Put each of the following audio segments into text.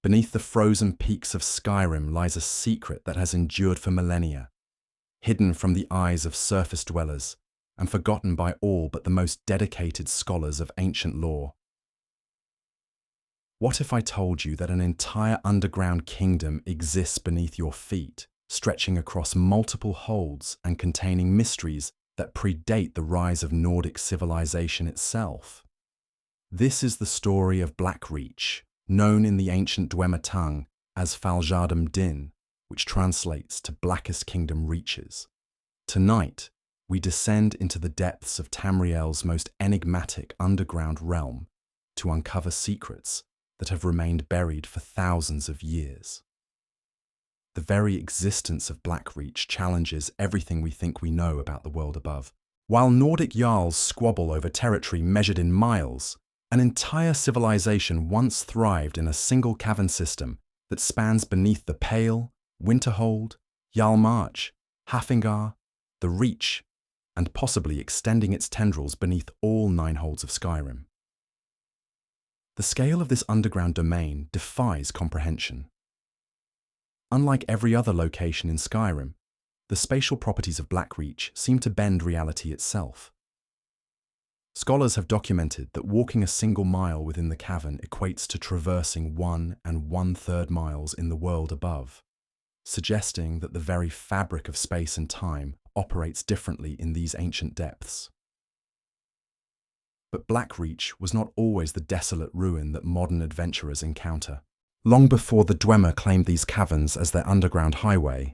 Beneath the frozen peaks of Skyrim lies a secret that has endured for millennia, hidden from the eyes of surface dwellers and forgotten by all but the most dedicated scholars of ancient lore. What if I told you that an entire underground kingdom exists beneath your feet, stretching across multiple holds and containing mysteries that predate the rise of Nordic civilization itself? This is the story of Blackreach, known in the ancient Dwemer tongue as Faljardim Din, which translates to Blackest Kingdom Reaches. Tonight, we descend into the depths of Tamriel's most enigmatic underground realm to uncover secrets that have remained buried for thousands of years. The very existence of Blackreach challenges everything we think we know about the world above. While Nordic jarls squabble over territory measured in miles, an entire civilization once thrived in a single cavern system that spans beneath the Pale, Winterhold, Jarl March, Hafingar, the Reach, and possibly extending its tendrils beneath all 9 holds of Skyrim. The scale of this underground domain defies comprehension. Unlike every other location in Skyrim, the spatial properties of Blackreach seem to bend reality itself. Scholars have documented that walking a single mile within the cavern equates to traversing 1 1/3 miles in the world above, suggesting that the very fabric of space and time operates differently in these ancient depths. But Blackreach was not always the desolate ruin that modern adventurers encounter. Long before the Dwemer claimed these caverns as their underground highway,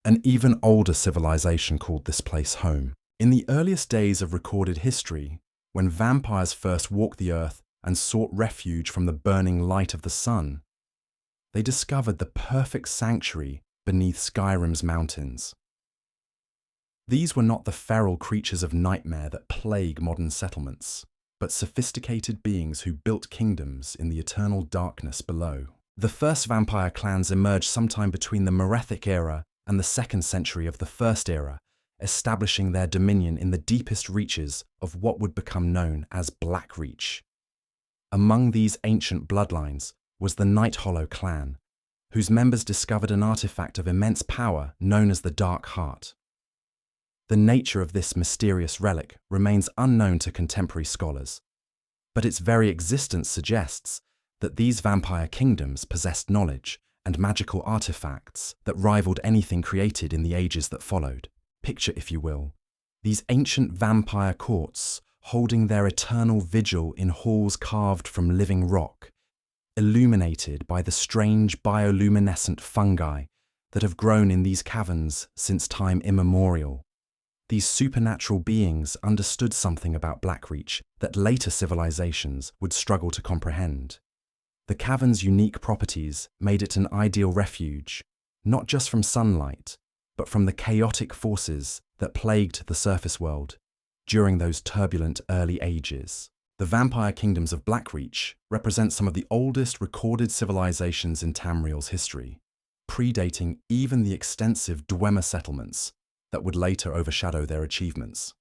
an even older civilization called this place home. In the earliest days of recorded history, when vampires first walked the earth and sought refuge from the burning light of the sun, they discovered the perfect sanctuary beneath Skyrim's mountains. These were not the feral creatures of nightmare that plague modern settlements, but sophisticated beings who built kingdoms in the eternal darkness below. The first vampire clans emerged sometime between the Merethic era and the 2nd century of the First Era, establishing their dominion in the deepest reaches of what would become known as Blackreach. Among these ancient bloodlines was the Nighthollow clan, whose members discovered an artifact of immense power known as the Dark Heart. The nature of this mysterious relic remains unknown to contemporary scholars, but its very existence suggests that these vampire kingdoms possessed knowledge and magical artifacts that rivaled anything created in the ages that followed. Picture, if you will, these ancient vampire courts holding their eternal vigil in halls carved from living rock, illuminated by the strange bioluminescent fungi that have grown in these caverns since time immemorial. These supernatural beings understood something about Blackreach that later civilizations would struggle to comprehend. The cavern's unique properties made it an ideal refuge, not just from sunlight, but from the chaotic forces that plagued the surface world during those turbulent early ages. The vampire kingdoms of Blackreach represent some of the oldest recorded civilizations in Tamriel's history, predating even the extensive Dwemer settlements that would later overshadow their achievements.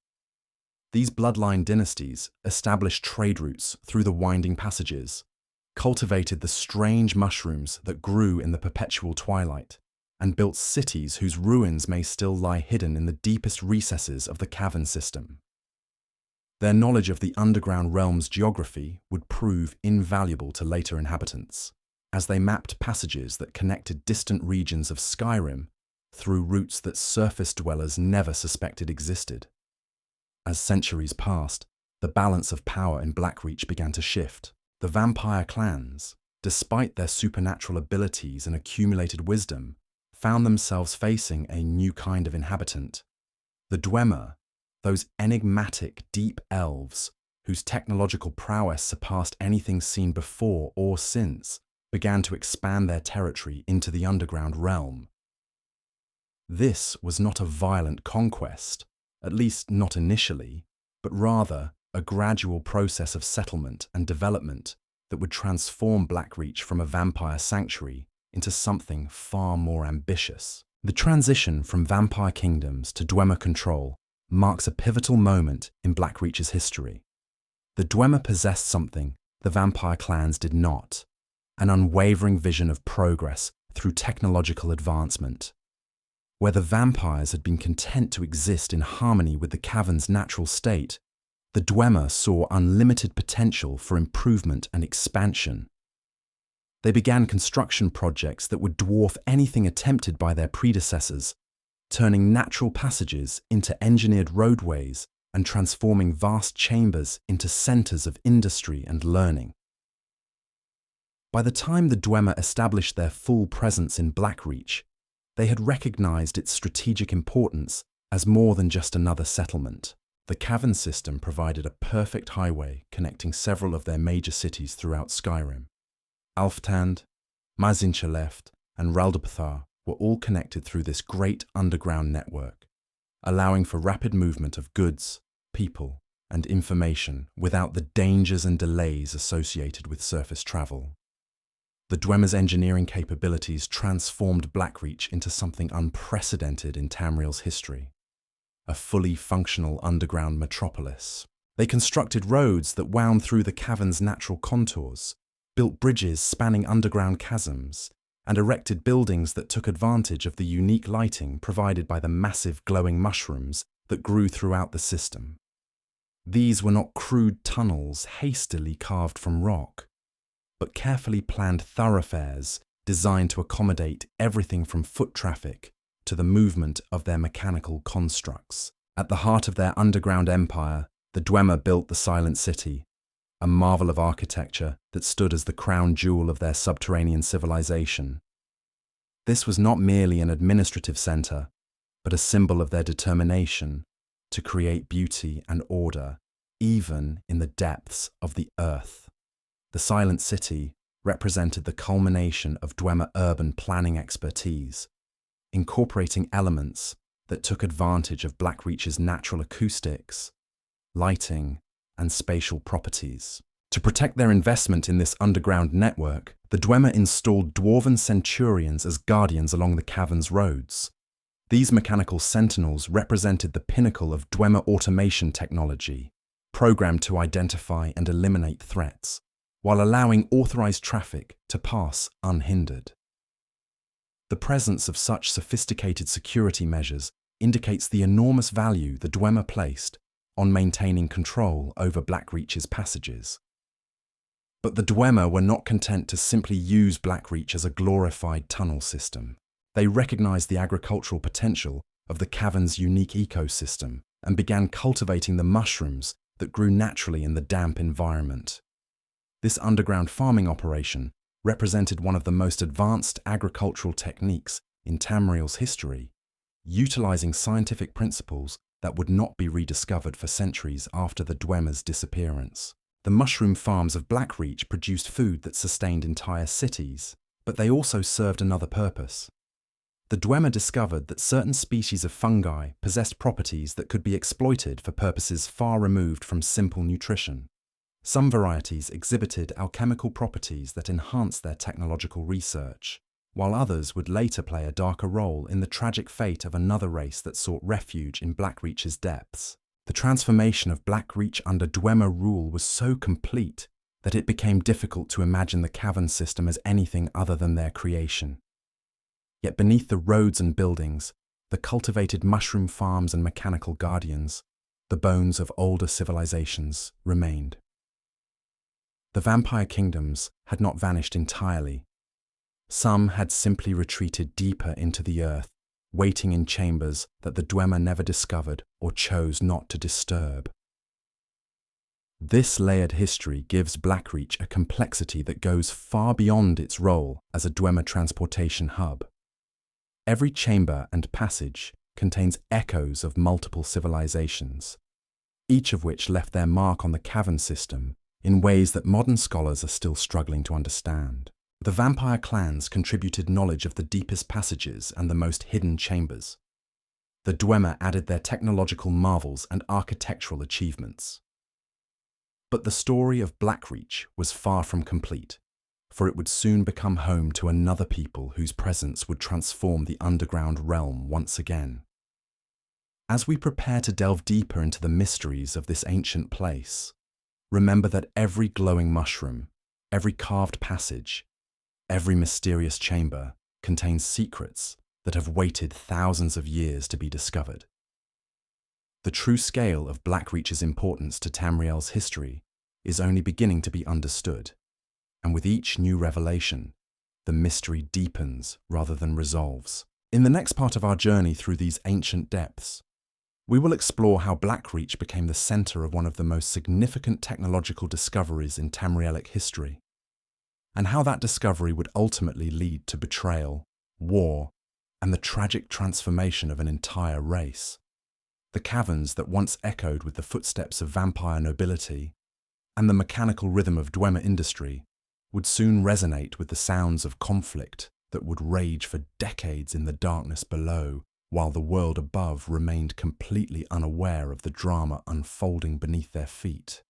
These bloodline dynasties established trade routes through the winding passages, cultivated the strange mushrooms that grew in the perpetual twilight, and built cities whose ruins may still lie hidden in the deepest recesses of the cavern system. Their knowledge of the underground realm's geography would prove invaluable to later inhabitants, as they mapped passages that connected distant regions of Skyrim through routes that surface dwellers never suspected existed. As centuries passed, the balance of power in Blackreach began to shift. The vampire clans, despite their supernatural abilities and accumulated wisdom, found themselves facing a new kind of inhabitant. The Dwemer, those enigmatic deep elves whose technological prowess surpassed anything seen before or since, began to expand their territory into the underground realm. This was not a violent conquest, at least not initially, but rather a gradual process of settlement and development that would transform Blackreach from a vampire sanctuary into something far more ambitious. The transition from vampire kingdoms to Dwemer control marks a pivotal moment in Blackreach's history. The Dwemer possessed something the vampire clans did not, an unwavering vision of progress through technological advancement. Where the vampires had been content to exist in harmony with the cavern's natural state, the Dwemer saw unlimited potential for improvement and expansion. They began construction projects that would dwarf anything attempted by their predecessors, turning natural passages into engineered roadways and transforming vast chambers into centers of industry and learning. By the time the Dwemer established their full presence in Blackreach, they had recognized its strategic importance as more than just another settlement. The cavern system provided a perfect highway connecting several of their major cities throughout Skyrim. Alftand, Mazincheleft, and Raldapthar were all connected through this great underground network, allowing for rapid movement of goods, people, and information without the dangers and delays associated with surface travel. The Dwemer's engineering capabilities transformed Blackreach into something unprecedented in Tamriel's history, a fully functional underground metropolis. They constructed roads that wound through the cavern's natural contours, built bridges spanning underground chasms, and erected buildings that took advantage of the unique lighting provided by the massive glowing mushrooms that grew throughout the system. These were not crude tunnels hastily carved from rock, but carefully planned thoroughfares designed to accommodate everything from foot traffic to the movement of their mechanical constructs. At the heart of their underground empire, the Dwemer built the Silent City, a marvel of architecture that stood as the crown jewel of their subterranean civilization. This was not merely an administrative center, but a symbol of their determination to create beauty and order, even in the depths of the earth. The Silent City represented the culmination of Dwemer urban planning expertise, incorporating elements that took advantage of Blackreach's natural acoustics, lighting, and spatial properties. To protect their investment in this underground network, the Dwemer installed dwarven centurions as guardians along the cavern's roads. These mechanical sentinels represented the pinnacle of Dwemer automation technology, programmed to identify and eliminate threats, while allowing authorized traffic to pass unhindered. The presence of such sophisticated security measures indicates the enormous value the Dwemer placed on maintaining control over Blackreach's passages. But the Dwemer were not content to simply use Blackreach as a glorified tunnel system. They recognized the agricultural potential of the cavern's unique ecosystem and began cultivating the mushrooms that grew naturally in the damp environment. This underground farming operation represented one of the most advanced agricultural techniques in Tamriel's history, utilizing scientific principles that would not be rediscovered for centuries after the Dwemer's disappearance. The mushroom farms of Blackreach produced food that sustained entire cities, but they also served another purpose. The Dwemer discovered that certain species of fungi possessed properties that could be exploited for purposes far removed from simple nutrition. Some varieties exhibited alchemical properties that enhanced their technological research, while others would later play a darker role in the tragic fate of another race that sought refuge in Blackreach's depths. The transformation of Blackreach under Dwemer rule was so complete that it became difficult to imagine the cavern system as anything other than their creation. Yet beneath the roads and buildings, the cultivated mushroom farms and mechanical guardians, the bones of older civilizations remained. The vampire kingdoms had not vanished entirely. Some had simply retreated deeper into the earth, waiting in chambers that the Dwemer never discovered or chose not to disturb. This layered history gives Blackreach a complexity that goes far beyond its role as a Dwemer transportation hub. Every chamber and passage contains echoes of multiple civilizations, each of which left their mark on the cavern system in ways that modern scholars are still struggling to understand. The vampire clans contributed knowledge of the deepest passages and the most hidden chambers. The Dwemer added their technological marvels and architectural achievements. But the story of Blackreach was far from complete, for it would soon become home to another people whose presence would transform the underground realm once again. As we prepare to delve deeper into the mysteries of this ancient place, remember that every glowing mushroom, every carved passage, Every mysterious chamber contains secrets that have waited thousands of years to be discovered. The true scale of Blackreach's importance to Tamriel's history is only beginning to be understood, and with each new revelation, the mystery deepens rather than resolves. In the next part of our journey through these ancient depths, we will explore how Blackreach became the center of one of the most significant technological discoveries in Tamrielic history, and how that discovery would ultimately lead to betrayal, war, and the tragic transformation of an entire race. The caverns that once echoed with the footsteps of vampire nobility and the mechanical rhythm of Dwemer industry would soon resonate with the sounds of conflict that would rage for decades in the darkness below, while the world above remained completely unaware of the drama unfolding beneath their feet.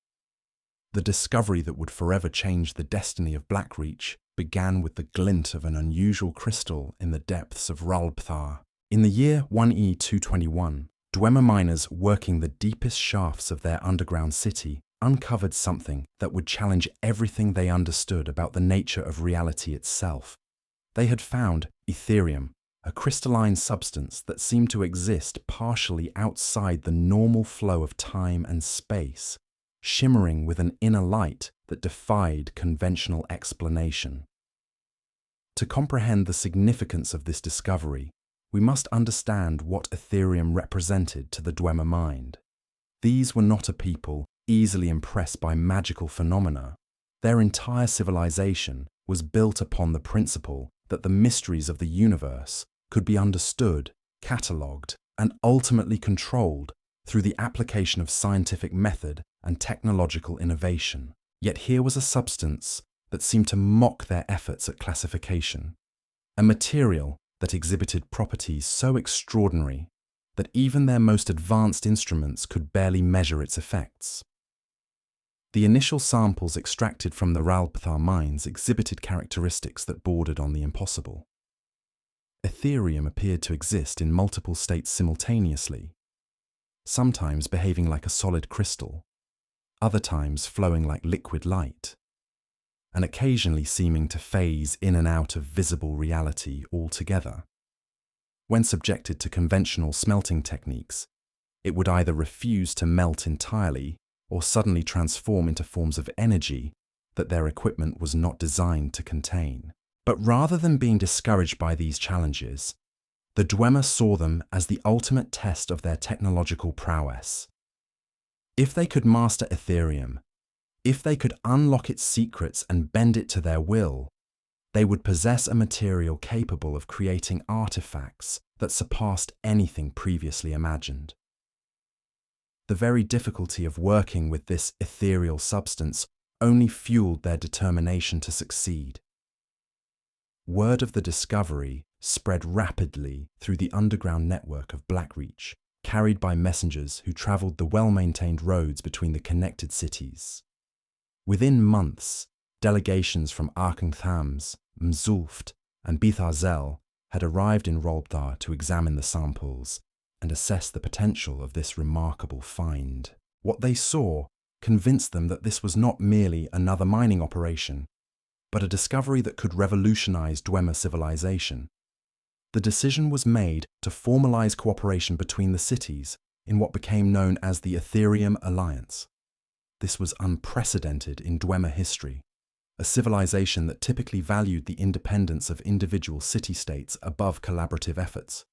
The discovery that would forever change the destiny of Blackreach began with the glint of an unusual crystal in the depths of Ralbthar. In the year 1E221, Dwemer miners working the deepest shafts of their underground city uncovered something that would challenge everything they understood about the nature of reality itself. They had found Aetherium, a crystalline substance that seemed to exist partially outside the normal flow of time and space, shimmering with an inner light that defied conventional explanation. To comprehend the significance of this discovery, we must understand what Aetherium represented to the Dwemer mind. These were not a people easily impressed by magical phenomena. Their entire civilization was built upon the principle that the mysteries of the universe could be understood, catalogued, and ultimately controlled through the application of scientific method and technological innovation. Yet here was a substance that seemed to mock their efforts at classification, a material that exhibited properties so extraordinary that even their most advanced instruments could barely measure its effects. The initial samples extracted from the Ralbthar mines exhibited characteristics that bordered on the impossible. Aetherium appeared to exist in multiple states simultaneously, sometimes behaving like a solid crystal, other times flowing like liquid light, and occasionally seeming to phase in and out of visible reality altogether. When subjected to conventional smelting techniques, it would either refuse to melt entirely or suddenly transform into forms of energy that their equipment was not designed to contain. But rather than being discouraged by these challenges, the Dwemer saw them as the ultimate test of their technological prowess. If they could master Aetherium, if they could unlock its secrets and bend it to their will, they would possess a material capable of creating artifacts that surpassed anything previously imagined. The very difficulty of working with this ethereal substance only fueled their determination to succeed. Word of the discovery spread rapidly through the underground network of Blackreach, carried by messengers who travelled the well-maintained roads between the connected cities. Within months, delegations from Arkenthams, Mzulft, and Bitharzel had arrived in Ralbthar to examine the samples and assess the potential of this remarkable find. What they saw convinced them that this was not merely another mining operation, but a discovery that could revolutionize Dwemer civilization. The decision was made to formalize cooperation between the cities in what became known as the Aetherium Alliance. This was unprecedented in Dwemer history, a civilization that typically valued the independence of individual city-states above collaborative efforts.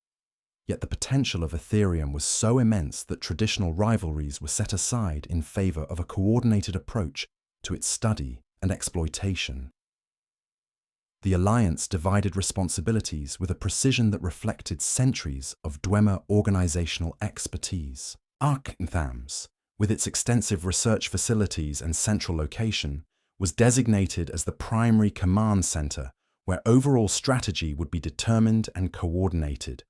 Yet the potential of Aetherium was so immense that traditional rivalries were set aside in favor of a coordinated approach to its study and exploitation. The Alliance divided responsibilities with a precision that reflected centuries of Dwemer organizational expertise. Arkenthams, with its extensive research facilities and central location, was designated as the primary command center where overall strategy would be determined and coordinated.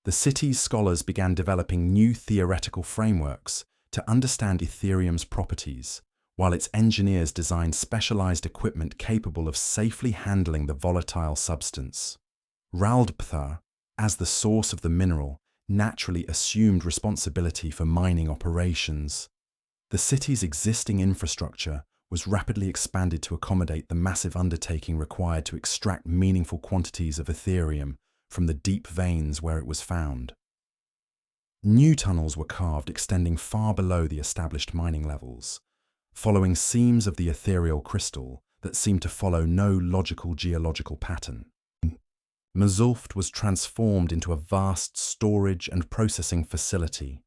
The city's scholars began developing new theoretical frameworks to understand Aetherium's properties, while its engineers designed specialized equipment capable of safely handling the volatile substance. Ralbthar, as the source of the mineral, naturally assumed responsibility for mining operations. The city's existing infrastructure was rapidly expanded to accommodate the massive undertaking required to extract meaningful quantities of Aetherium from the deep veins where it was found. New tunnels were carved extending far below the established mining levels, following seams of the ethereal crystal that seemed to follow no logical geological pattern. Mazulft was transformed into a vast storage and processing facility,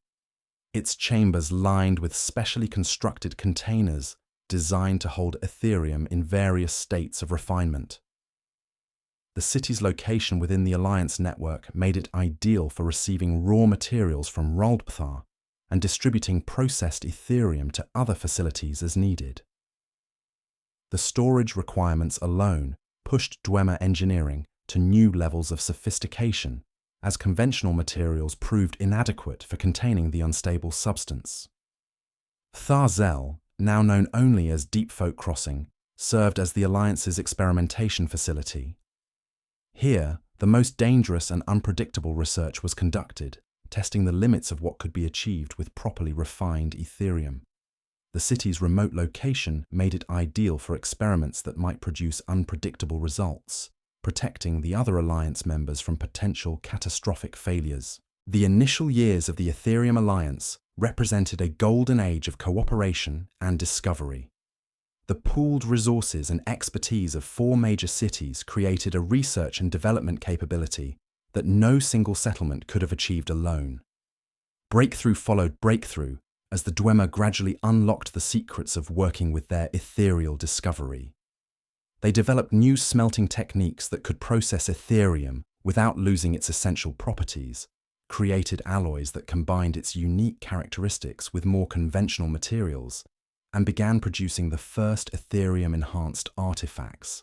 its chambers lined with specially constructed containers designed to hold Aetherium in various states of refinement. The city's location within the Alliance network made it ideal for receiving raw materials from Roldpthar and distributing processed Aetherium to other facilities as needed. The storage requirements alone pushed Dwemer engineering to new levels of sophistication, as conventional materials proved inadequate for containing the unstable substance. Tharzel, now known only as Deep Folk Crossing, served as the Alliance's experimentation facility. Here, the most dangerous and unpredictable research was conducted, testing the limits of what could be achieved with properly refined Aetherium. The city's remote location made it ideal for experiments that might produce unpredictable results, protecting the other Alliance members from potential catastrophic failures. The initial years of the Aetherium Alliance represented a golden age of cooperation and discovery. The pooled resources and expertise of 4 major cities created a research and development capability that no single settlement could have achieved alone. Breakthrough followed breakthrough as the Dwemer gradually unlocked the secrets of working with their ethereal discovery. They developed new smelting techniques that could process Aetherium without losing its essential properties, created alloys that combined its unique characteristics with more conventional materials, and began producing the first Aetherium-enhanced artifacts.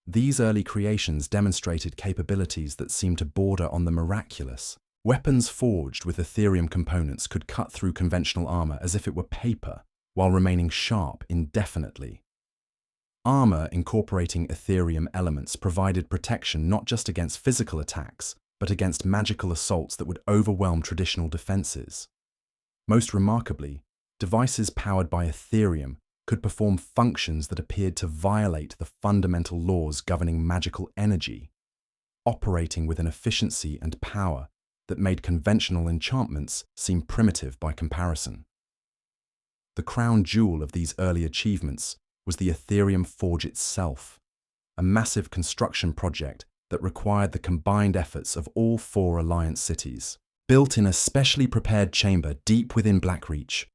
These early creations demonstrated capabilities that seemed to border on the miraculous. Weapons forged with Aetherium components could cut through conventional armor as if it were paper, while remaining sharp indefinitely. Armor incorporating Aetherium elements provided protection not just against physical attacks, but against magical assaults that would overwhelm traditional defenses. Most remarkably, devices powered by Aetherium could perform functions that appeared to violate the fundamental laws governing magical energy, operating with an efficiency and power that made conventional enchantments seem primitive by comparison. The crown jewel of these early achievements was the Aetherium Forge itself, a massive construction project that required the combined efforts of all 4 Alliance cities. Built in a specially prepared chamber deep within Blackreach,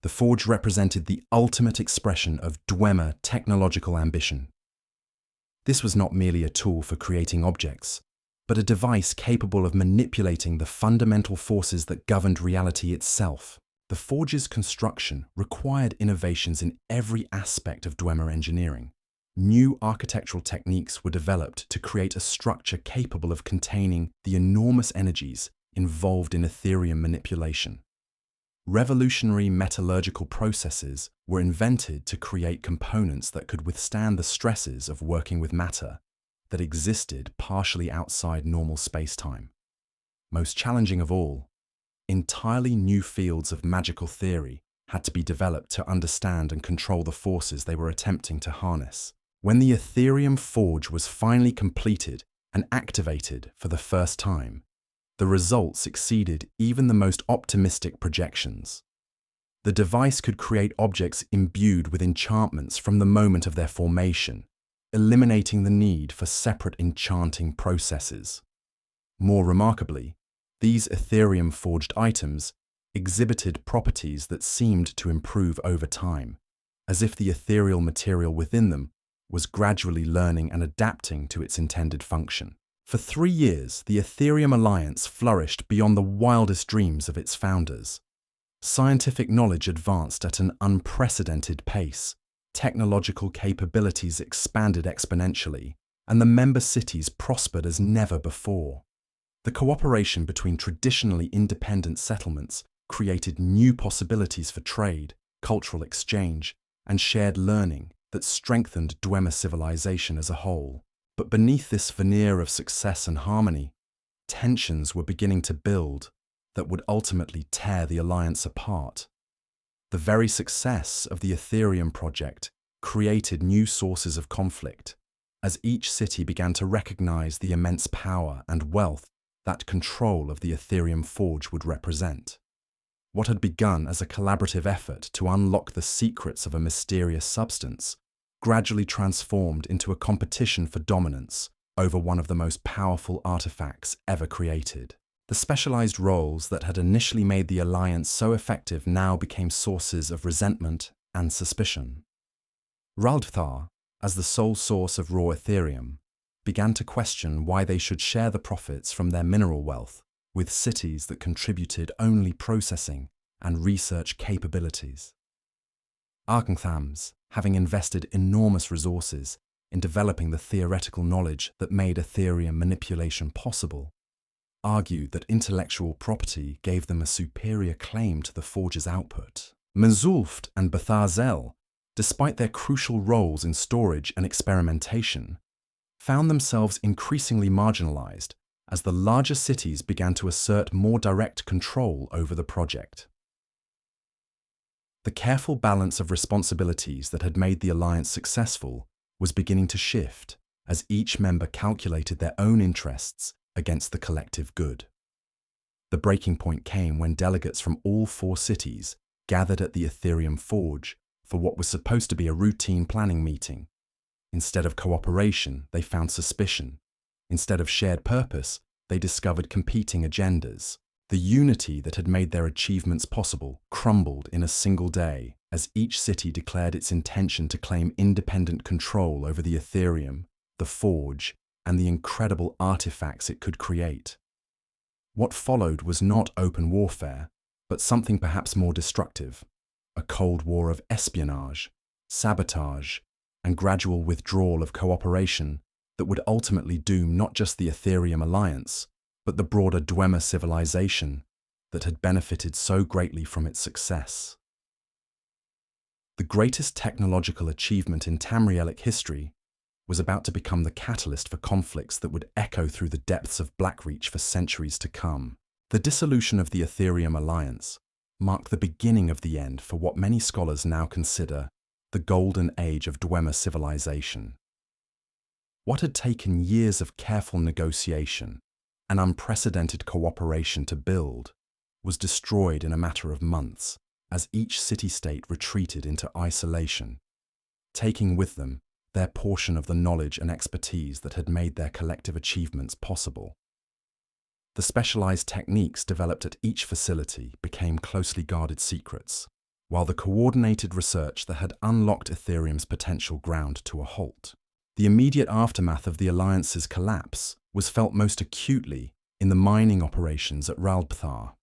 the forge represented the ultimate expression of Dwemer technological ambition. This was not merely a tool for creating objects, but a device capable of manipulating the fundamental forces that governed reality itself. The forge's construction required innovations in every aspect of Dwemer engineering. New architectural techniques were developed to create a structure capable of containing the enormous energies involved in Aetherium manipulation. Revolutionary metallurgical processes were invented to create components that could withstand the stresses of working with matter that existed partially outside normal space-time. Most challenging of all, entirely new fields of magical theory had to be developed to understand and control the forces they were attempting to harness. When the Aetherium Forge was finally completed and activated for the first time, the results exceeded even the most optimistic projections. The device could create objects imbued with enchantments from the moment of their formation, eliminating the need for separate enchanting processes. More remarkably, these Aetherium-forged items exhibited properties that seemed to improve over time, as if the ethereal material within them was gradually learning and adapting to its intended function. For 3 years, the Aetherium Alliance flourished beyond the wildest dreams of its founders. Scientific knowledge advanced at an unprecedented pace, technological capabilities expanded exponentially, and the member cities prospered as never before. The cooperation between traditionally independent settlements created new possibilities for trade, cultural exchange, and shared learning that strengthened Dwemer civilization as a whole. But beneath this veneer of success and harmony, tensions were beginning to build that would ultimately tear the Alliance apart. The very success of the Aetherium project created new sources of conflict, as each city began to recognize the immense power and wealth that control of the Aetherium Forge would represent. What had begun as a collaborative effort to unlock the secrets of a mysterious substance gradually transformed into a competition for dominance over one of the most powerful artifacts ever created. The specialized roles that had initially made the Alliance so effective now became sources of resentment and suspicion. Raldthar, as the sole source of raw Aetherium, began to question why they should share the profits from their mineral wealth with cities that contributed only processing and research capabilities. Arkanthams, having invested enormous resources in developing the theoretical knowledge that made Aetherium manipulation possible, argued that intellectual property gave them a superior claim to the Forge's output. Menzulft and Betharzel, despite their crucial roles in storage and experimentation, found themselves increasingly marginalized as the larger cities began to assert more direct control over the project. The careful balance of responsibilities that had made the Alliance successful was beginning to shift as each member calculated their own interests against the collective good. The breaking point came when delegates from all 4 cities gathered at the Aetherium Forge for what was supposed to be a routine planning meeting. Instead of cooperation, they found suspicion. Instead of shared purpose, they discovered competing agendas. The unity that had made their achievements possible crumbled in a single day as each city declared its intention to claim independent control over the Aetherium, the Forge, and the incredible artifacts it could create. What followed was not open warfare, but something perhaps more destructive, a cold war of espionage, sabotage, and gradual withdrawal of cooperation that would ultimately doom not just the Aetherium Alliance, but the broader Dwemer civilization that had benefited so greatly from its success. The greatest technological achievement in Tamrielic history was about to become the catalyst for conflicts that would echo through the depths of Blackreach for centuries to come. The dissolution of the Aetherium Alliance marked the beginning of the end for what many scholars now consider the golden age of Dwemer civilization. What had taken years of careful negotiation and unprecedented cooperation to build was destroyed in a matter of months as each city-state retreated into isolation, taking with them their portion of the knowledge and expertise that had made their collective achievements possible. The specialized techniques developed at each facility became closely guarded secrets, while the coordinated research that had unlocked Aetherium's potential ground to a halt. The immediate aftermath of the Alliance's collapse was felt most acutely in the mining operations at Raldthar.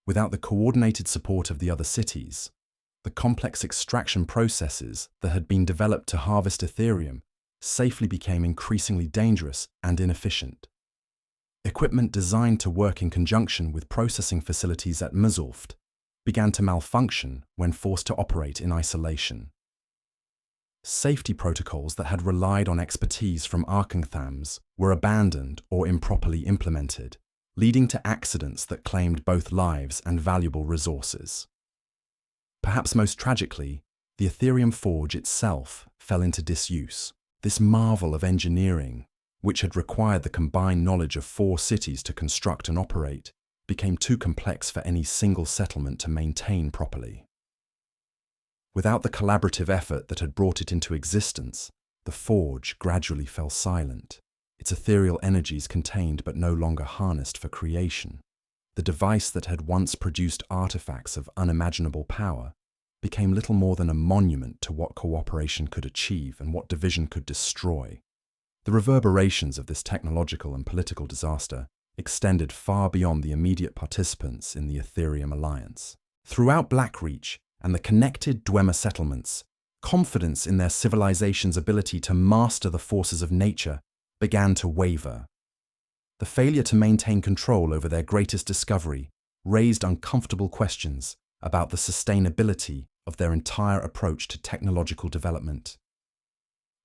Without the coordinated support of the other cities, the complex extraction processes that had been developed to harvest Aetherium safely became increasingly dangerous and inefficient. Equipment designed to work in conjunction with processing facilities at Menzulft began to malfunction when forced to operate in isolation. Safety protocols that had relied on expertise from Arkanthams were abandoned or improperly implemented, leading to accidents that claimed both lives and valuable resources. Perhaps most tragically, the Aetherium Forge itself fell into disuse. This marvel of engineering, which had required the combined knowledge of 4 cities to construct and operate, became too complex for any single settlement to maintain properly. Without the collaborative effort that had brought it into existence, the Forge gradually fell silent, its ethereal energies contained but no longer harnessed for creation. The device that had once produced artifacts of unimaginable power became little more than a monument to what cooperation could achieve and what division could destroy. The reverberations of this technological and political disaster extended far beyond the immediate participants in the Aetherium Alliance. Throughout Blackreach and the connected Dwemer settlements, confidence in their civilization's ability to master the forces of nature began to waver. The failure to maintain control over their greatest discovery raised uncomfortable questions about the sustainability of their entire approach to technological development.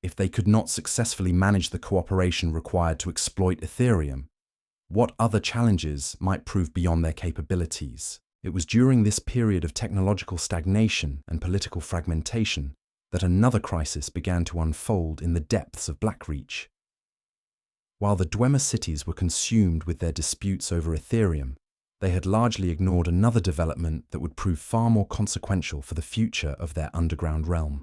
If they could not successfully manage the cooperation required to exploit Aetherium, what other challenges might prove beyond their capabilities? It was during this period of technological stagnation and political fragmentation that another crisis began to unfold in the depths of Blackreach. While the Dwemer cities were consumed with their disputes over Aetherium, they had largely ignored another development that would prove far more consequential for the future of their underground realm.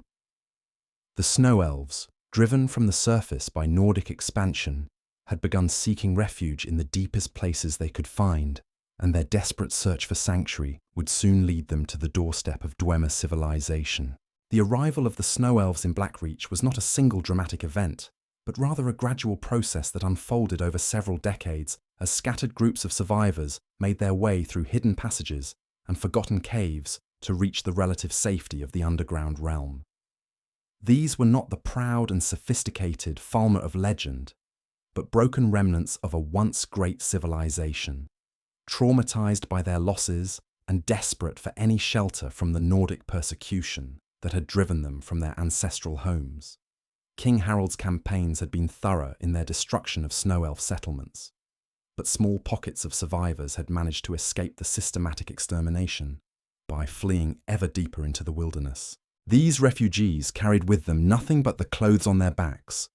The Snow Elves, driven from the surface by Nordic expansion, had begun seeking refuge in the deepest places they could find, and their desperate search for sanctuary would soon lead them to the doorstep of Dwemer civilization. The arrival of the Snow Elves in Blackreach was not a single dramatic event, but rather a gradual process that unfolded over several decades as scattered groups of survivors made their way through hidden passages and forgotten caves to reach the relative safety of the underground realm. These were not the proud and sophisticated Falmer of legend, but broken remnants of a once great civilization, traumatized by their losses and desperate for any shelter from the Nordic persecution that had driven them from their ancestral homes. King Harold's campaigns had been thorough in their destruction of Snow Elf settlements, but small pockets of survivors had managed to escape the systematic extermination by fleeing ever deeper into the wilderness. These refugees carried with them nothing but the clothes on their backs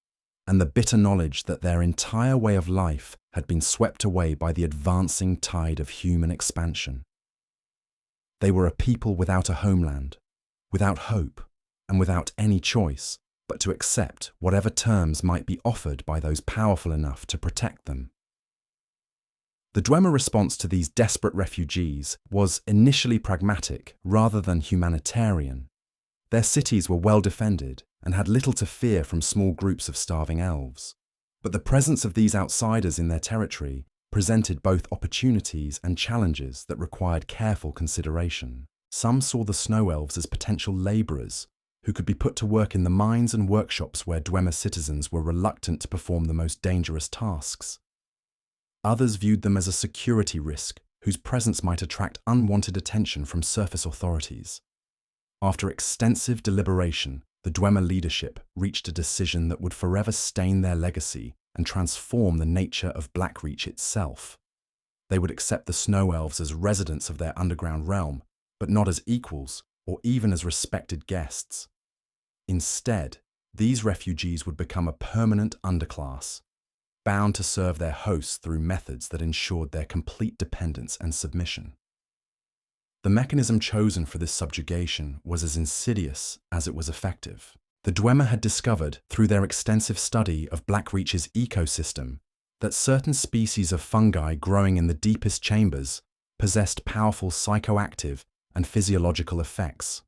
and the bitter knowledge that their entire way of life had been swept away by the advancing tide of human expansion. They were a people without a homeland, without hope, and without any choice but to accept whatever terms might be offered by those powerful enough to protect them. The Dwemer response to these desperate refugees was initially pragmatic rather than humanitarian. Their cities were well defended and had little to fear from small groups of starving elves. But the presence of these outsiders in their territory presented both opportunities and challenges that required careful consideration. Some saw the Snow Elves as potential labourers who could be put to work in the mines and workshops where Dwemer citizens were reluctant to perform the most dangerous tasks. Others viewed them as a security risk whose presence might attract unwanted attention from surface authorities. After extensive deliberation, the Dwemer leadership reached a decision that would forever stain their legacy and transform the nature of Blackreach itself. They would accept the Snow Elves as residents of their underground realm, but not as equals or even as respected guests. Instead, these refugees would become a permanent underclass, bound to serve their hosts through methods that ensured their complete dependence and submission. The mechanism chosen for this subjugation was as insidious as it was effective. The Dwemer had discovered, through their extensive study of Blackreach's ecosystem, that certain species of fungi growing in the deepest chambers possessed powerful psychoactive and physiological effects.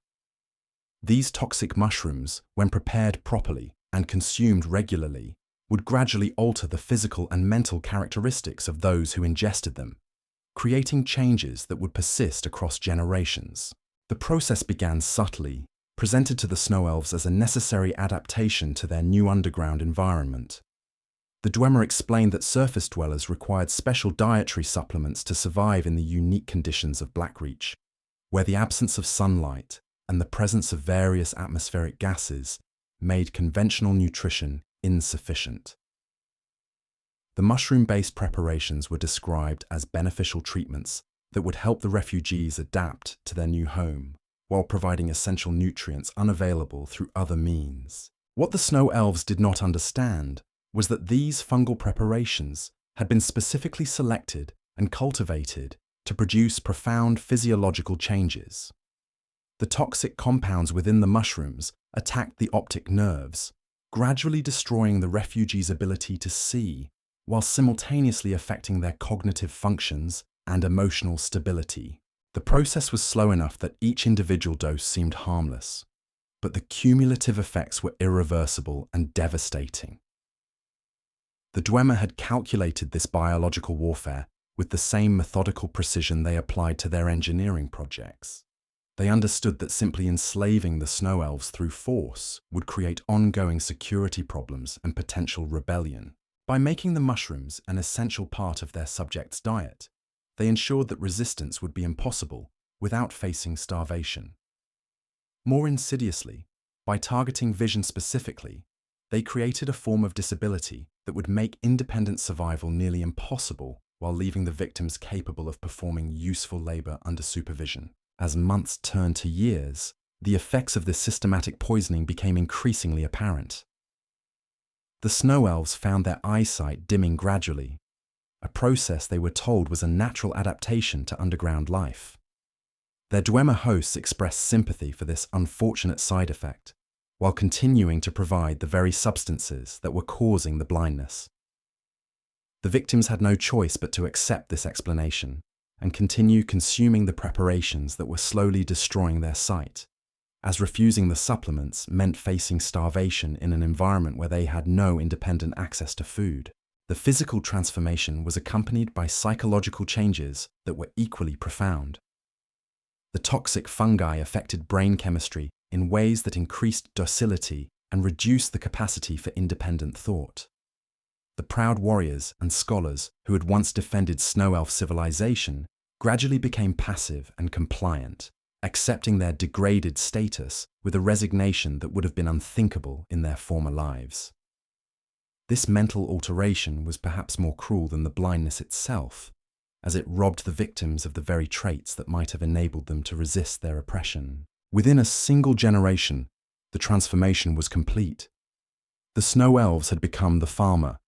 These toxic mushrooms, when prepared properly and consumed regularly, would gradually alter the physical and mental characteristics of those who ingested them, creating changes that would persist across generations. The process began subtly, presented to the Snow Elves as a necessary adaptation to their new underground environment. The Dwemer explained that surface dwellers required special dietary supplements to survive in the unique conditions of Blackreach, where the absence of sunlight and the presence of various atmospheric gases made conventional nutrition insufficient. The mushroom-based preparations were described as beneficial treatments that would help the refugees adapt to their new home, while providing essential nutrients unavailable through other means. What the Snow Elves did not understand was that these fungal preparations had been specifically selected and cultivated to produce profound physiological changes. The toxic compounds within the mushrooms attacked the optic nerves, gradually destroying the refugees' ability to see, while simultaneously affecting their cognitive functions and emotional stability. The process was slow enough that each individual dose seemed harmless, but the cumulative effects were irreversible and devastating. The Dwemer had calculated this biological warfare with the same methodical precision they applied to their engineering projects. They understood that simply enslaving the Snow Elves through force would create ongoing security problems and potential rebellion. By making the mushrooms an essential part of their subjects' diet, they ensured that resistance would be impossible without facing starvation. More insidiously, by targeting vision specifically, they created a form of disability that would make independent survival nearly impossible while leaving the victims capable of performing useful labor under supervision. As months turned to years, the effects of this systematic poisoning became increasingly apparent. The Snow Elves found their eyesight dimming gradually, a process they were told was a natural adaptation to underground life. Their Dwemer hosts expressed sympathy for this unfortunate side effect, while continuing to provide the very substances that were causing the blindness. The victims had no choice but to accept this explanation and continue consuming the preparations that were slowly destroying their sight, as refusing the supplements meant facing starvation in an environment where they had no independent access to food. The physical transformation was accompanied by psychological changes that were equally profound. The toxic fungi affected brain chemistry in ways that increased docility and reduced the capacity for independent thought. The proud warriors and scholars who had once defended Snow Elf civilization gradually became passive and compliant, accepting their degraded status with a resignation that would have been unthinkable in their former lives. This mental alteration was perhaps more cruel than the blindness itself, as it robbed the victims of the very traits that might have enabled them to resist their oppression. Within a single generation, the transformation was complete. The Snow Elves had become the Falmer,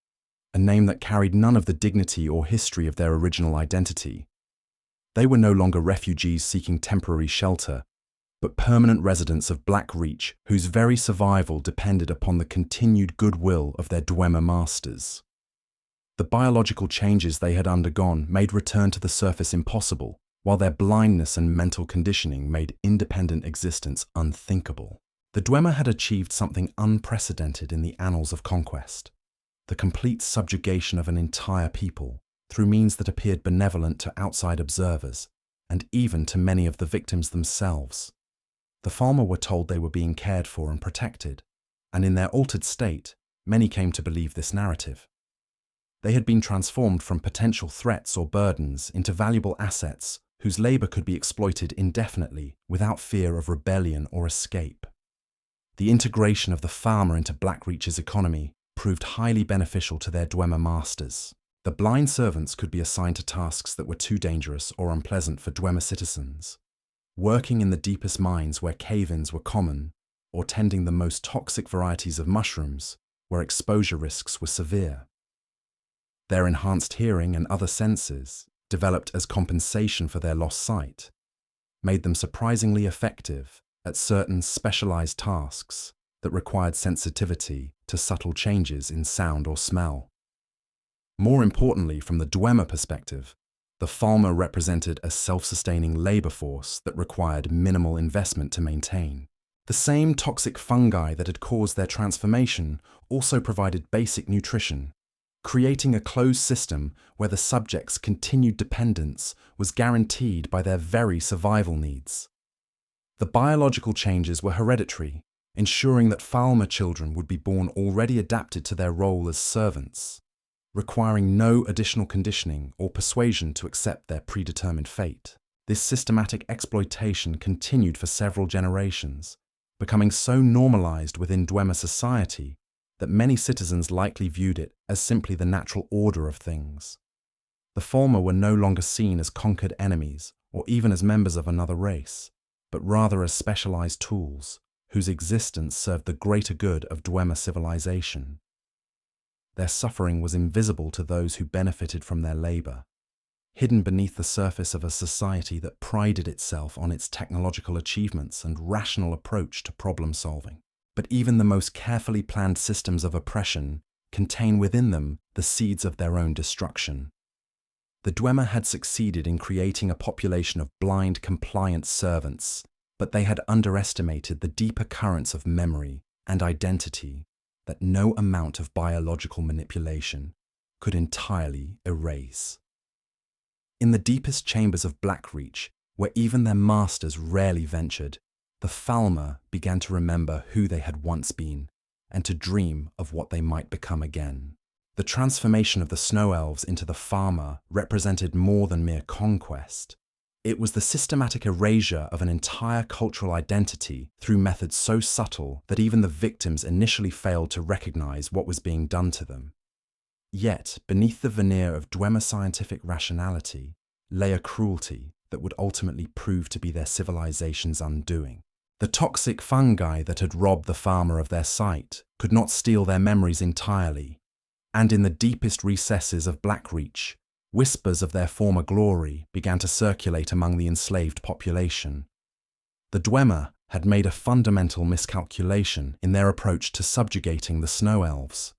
a name that carried none of the dignity or history of their original identity. They were no longer refugees seeking temporary shelter, but permanent residents of Blackreach whose very survival depended upon the continued goodwill of their Dwemer masters. The biological changes they had undergone made return to the surface impossible, while their blindness and mental conditioning made independent existence unthinkable. The Dwemer had achieved something unprecedented in the annals of conquest: the complete subjugation of an entire people through means that appeared benevolent to outside observers, and even to many of the victims themselves. The Falmer were told they were being cared for and protected, and in their altered state, many came to believe this narrative. They had been transformed from potential threats or burdens into valuable assets whose labor could be exploited indefinitely without fear of rebellion or escape. The integration of the Falmer into Blackreach's economy proved highly beneficial to their Dwemer masters. The blind servants could be assigned to tasks that were too dangerous or unpleasant for Dwemer citizens, working in the deepest mines where caverns were common, or tending the most toxic varieties of mushrooms where exposure risks were severe. Their enhanced hearing and other senses, developed as compensation for their lost sight, made them surprisingly effective at certain specialized tasks that required sensitivity to subtle changes in sound or smell. More importantly, from the Dwemer perspective, the Falmer represented a self-sustaining labor force that required minimal investment to maintain. The same toxic fungi that had caused their transformation also provided basic nutrition, creating a closed system where the subjects' continued dependence was guaranteed by their very survival needs. The biological changes were hereditary, ensuring that Falmer children would be born already adapted to their role as servants, requiring no additional conditioning or persuasion to accept their predetermined fate. This systematic exploitation continued for several generations, becoming so normalized within Dwemer society that many citizens likely viewed it as simply the natural order of things. The Falmer were no longer seen as conquered enemies or even as members of another race, but rather as specialized tools whose existence served the greater good of Dwemer civilization. Their suffering was invisible to those who benefited from their labor, hidden beneath the surface of a society that prided itself on its technological achievements and rational approach to problem solving. But even the most carefully planned systems of oppression contain within them the seeds of their own destruction. The Dwemer had succeeded in creating a population of blind, compliant servants, but they had underestimated the deeper currents of memory and identity that no amount of biological manipulation could entirely erase. In the deepest chambers of Blackreach, where even their masters rarely ventured, the Falmer began to remember who they had once been and to dream of what they might become again. The transformation of the Snow Elves into the Falmer represented more than mere conquest. It was the systematic erasure of an entire cultural identity through methods so subtle that even the victims initially failed to recognize what was being done to them. Yet, beneath the veneer of Dwemer scientific rationality lay a cruelty that would ultimately prove to be their civilization's undoing. The toxic fungi that had robbed the Falmer of their sight could not steal their memories entirely, and in the deepest recesses of Blackreach, whispers of their former glory began to circulate among the enslaved population. The Dwemer had made a fundamental miscalculation in their approach to subjugating the Snow Elves.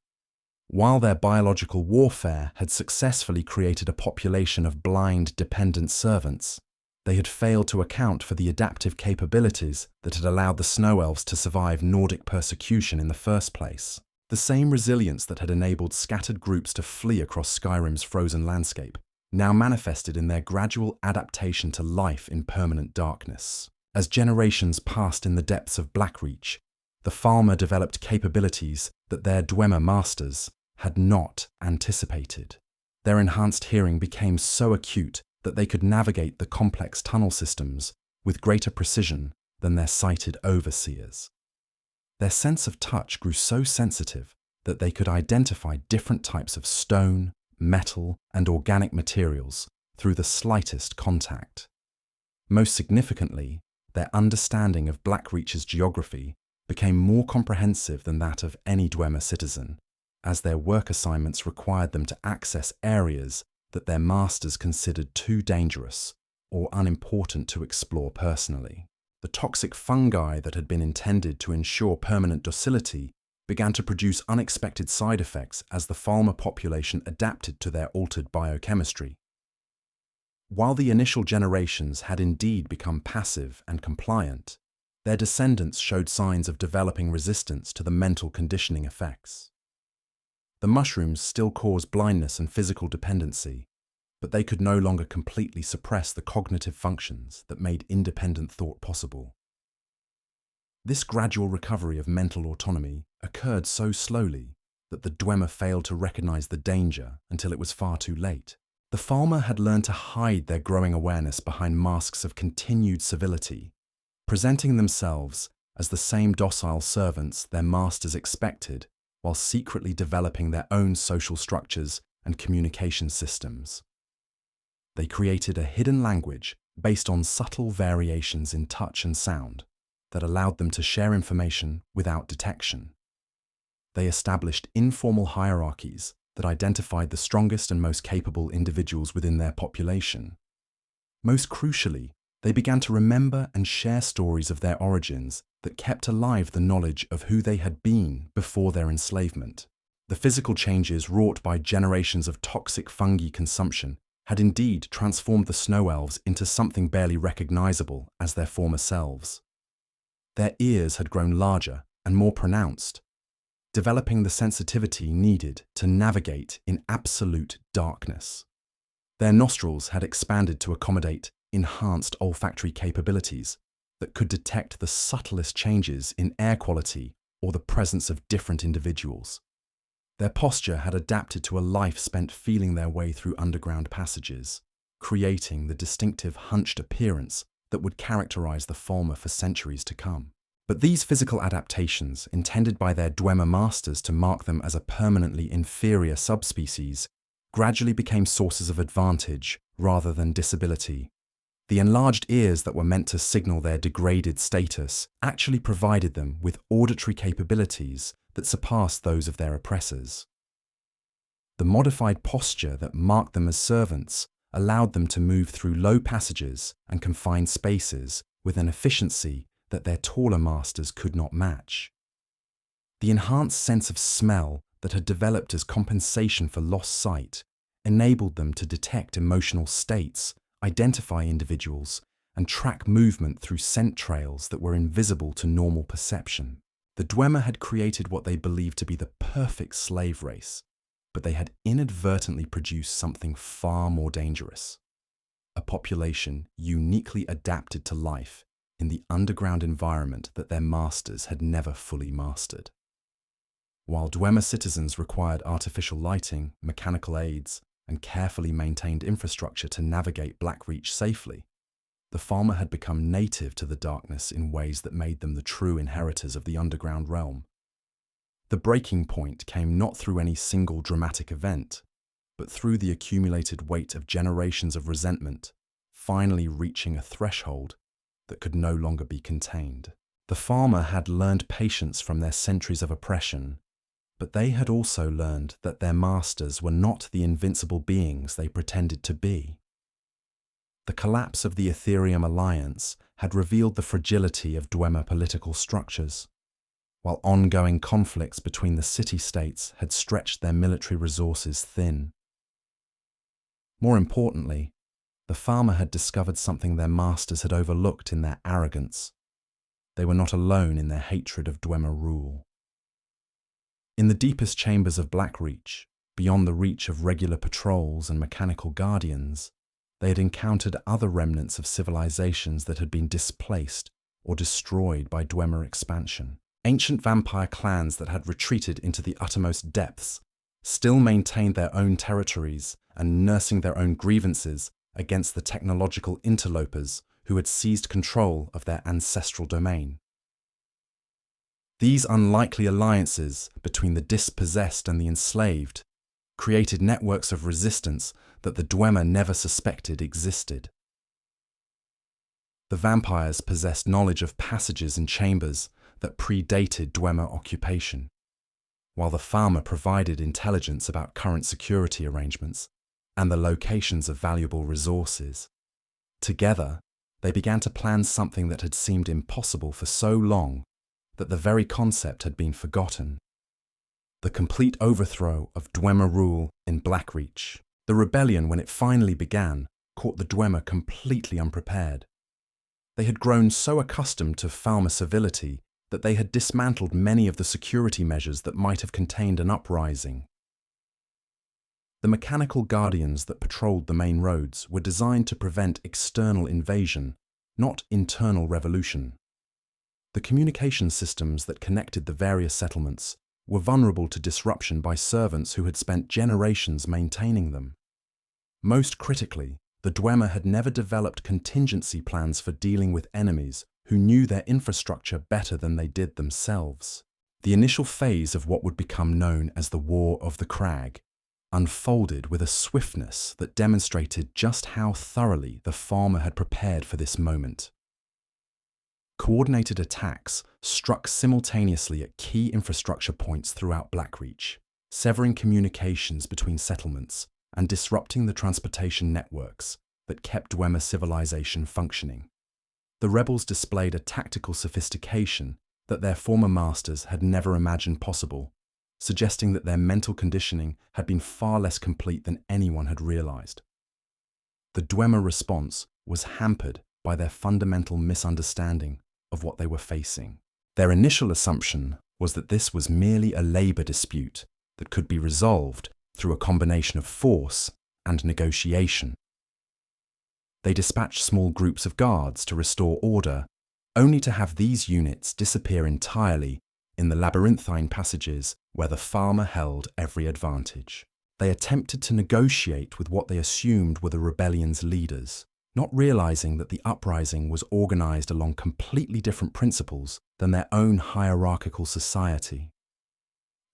While their biological warfare had successfully created a population of blind, dependent servants, they had failed to account for the adaptive capabilities that had allowed the Snow Elves to survive Nordic persecution in the first place. The same resilience that had enabled scattered groups to flee across Skyrim's frozen landscape now manifested in their gradual adaptation to life in permanent darkness. As generations passed in the depths of Blackreach, the Falmer developed capabilities that their Dwemer masters had not anticipated. Their enhanced hearing became so acute that they could navigate the complex tunnel systems with greater precision than their sighted overseers. Their sense of touch grew so sensitive that they could identify different types of stone, metal, and organic materials through the slightest contact. Most significantly, their understanding of Blackreach's geography became more comprehensive than that of any Dwemer citizen, as their work assignments required them to access areas that their masters considered too dangerous or unimportant to explore personally. The toxic fungi that had been intended to ensure permanent docility began to produce unexpected side effects as the Falmer population adapted to their altered biochemistry. While the initial generations had indeed become passive and compliant, their descendants showed signs of developing resistance to the mental conditioning effects. The mushrooms still caused blindness and physical dependency, but they could no longer completely suppress the cognitive functions that made independent thought possible. This gradual recovery of mental autonomy occurred so slowly that the Dwemer failed to recognize the danger until it was far too late. The Falmer had learned to hide their growing awareness behind masks of continued civility, presenting themselves as the same docile servants their masters expected, while secretly developing their own social structures and communication systems. They created a hidden language based on subtle variations in touch and sound that allowed them to share information without detection. They established informal hierarchies that identified the strongest and most capable individuals within their population. Most crucially, they began to remember and share stories of their origins that kept alive the knowledge of who they had been before their enslavement. The physical changes wrought by generations of toxic fungi consumption had indeed transformed the Snow Elves into something barely recognizable as their former selves. Their ears had grown larger and more pronounced, developing the sensitivity needed to navigate in absolute darkness. Their nostrils had expanded to accommodate enhanced olfactory capabilities that could detect the subtlest changes in air quality or the presence of different individuals. Their posture had adapted to a life spent feeling their way through underground passages, creating the distinctive hunched appearance that would characterize the Falmer for centuries to come. But these physical adaptations, intended by their Dwemer masters to mark them as a permanently inferior subspecies, gradually became sources of advantage rather than disability. The enlarged ears that were meant to signal their degraded status actually provided them with auditory capabilities that surpassed those of their oppressors. The modified posture that marked them as servants allowed them to move through low passages and confined spaces with an efficiency that their taller masters could not match. The enhanced sense of smell that had developed as compensation for lost sight enabled them to detect emotional states, identify individuals, and track movement through scent trails that were invisible to normal perception. The Dwemer had created what they believed to be the perfect slave race, but they had inadvertently produced something far more dangerous. A population uniquely adapted to life in the underground environment that their masters had never fully mastered. While Dwemer citizens required artificial lighting, mechanical aids, and carefully maintained infrastructure to navigate Blackreach safely, the Falmer had become native to the darkness in ways that made them the true inheritors of the underground realm. The breaking point came not through any single dramatic event, but through the accumulated weight of generations of resentment, finally reaching a threshold that could no longer be contained. The Falmer had learned patience from their centuries of oppression, but they had also learned that their masters were not the invincible beings they pretended to be. The collapse of the Aetherium Alliance had revealed the fragility of Dwemer political structures, while ongoing conflicts between the city-states had stretched their military resources thin. More importantly, the Falmer had discovered something their masters had overlooked in their arrogance. They were not alone in their hatred of Dwemer rule. In the deepest chambers of Blackreach, beyond the reach of regular patrols and mechanical guardians, they had encountered other remnants of civilizations that had been displaced or destroyed by Dwemer expansion. Ancient vampire clans that had retreated into the uttermost depths still maintained their own territories and nursing their own grievances against the technological interlopers who had seized control of their ancestral domain. These unlikely alliances between the dispossessed and the enslaved created networks of resistance that the Dwemer never suspected existed. The vampires possessed knowledge of passages and chambers that predated Dwemer occupation, while the Falmer provided intelligence about current security arrangements and the locations of valuable resources. Together, they began to plan something that had seemed impossible for so long that the very concept had been forgotten. The complete overthrow of Dwemer rule in Blackreach. The rebellion, when it finally began, caught the Dwemer completely unprepared. They had grown so accustomed to Falmer civility that they had dismantled many of the security measures that might have contained an uprising. The mechanical guardians that patrolled the main roads were designed to prevent external invasion, not internal revolution. The communication systems that connected the various settlements were vulnerable to disruption by servants who had spent generations maintaining them. Most critically, the Dwemer had never developed contingency plans for dealing with enemies who knew their infrastructure better than they did themselves. The initial phase of what would become known as the War of the Crag unfolded with a swiftness that demonstrated just how thoroughly the Falmer had prepared for this moment. Coordinated attacks struck simultaneously at key infrastructure points throughout Blackreach, severing communications between settlements and disrupting the transportation networks that kept Dwemer civilization functioning. The rebels displayed a tactical sophistication that their former masters had never imagined possible, suggesting that their mental conditioning had been far less complete than anyone had realized. The Dwemer response was hampered by their fundamental misunderstanding of what they were facing. Their initial assumption was that this was merely a labor dispute that could be resolved through a combination of force and negotiation. They dispatched small groups of guards to restore order, only to have these units disappear entirely in the labyrinthine passages where the Falmer held every advantage. They attempted to negotiate with what they assumed were the rebellion's leaders, not realizing that the uprising was organized along completely different principles than their own hierarchical society.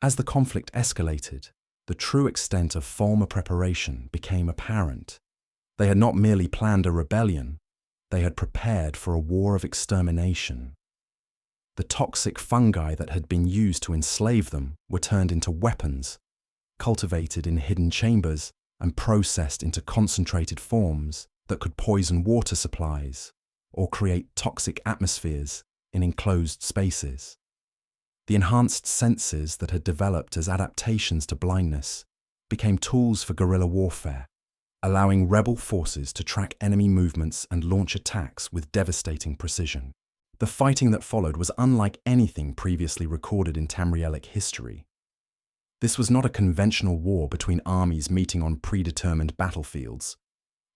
As the conflict escalated, the true extent of Falmer preparation became apparent. They had not merely planned a rebellion, they had prepared for a war of extermination. The toxic fungi that had been used to enslave them were turned into weapons, cultivated in hidden chambers and processed into concentrated forms that could poison water supplies or create toxic atmospheres in enclosed spaces. The enhanced senses that had developed as adaptations to blindness became tools for guerrilla warfare, allowing rebel forces to track enemy movements and launch attacks with devastating precision. The fighting that followed was unlike anything previously recorded in Tamrielic history. This was not a conventional war between armies meeting on predetermined battlefields,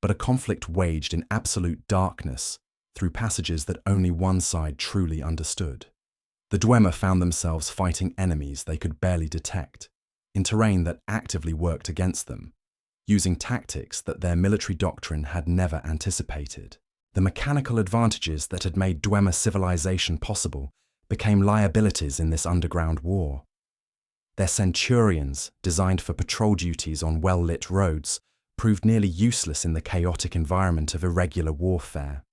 but a conflict waged in absolute darkness through passages that only one side truly understood. The Dwemer found themselves fighting enemies they could barely detect, in terrain that actively worked against them, using tactics that their military doctrine had never anticipated. The mechanical advantages that had made Dwemer civilization possible became liabilities in this underground war. Their centurions, designed for patrol duties on well-lit roads, proved nearly useless in the chaotic environment of irregular warfare.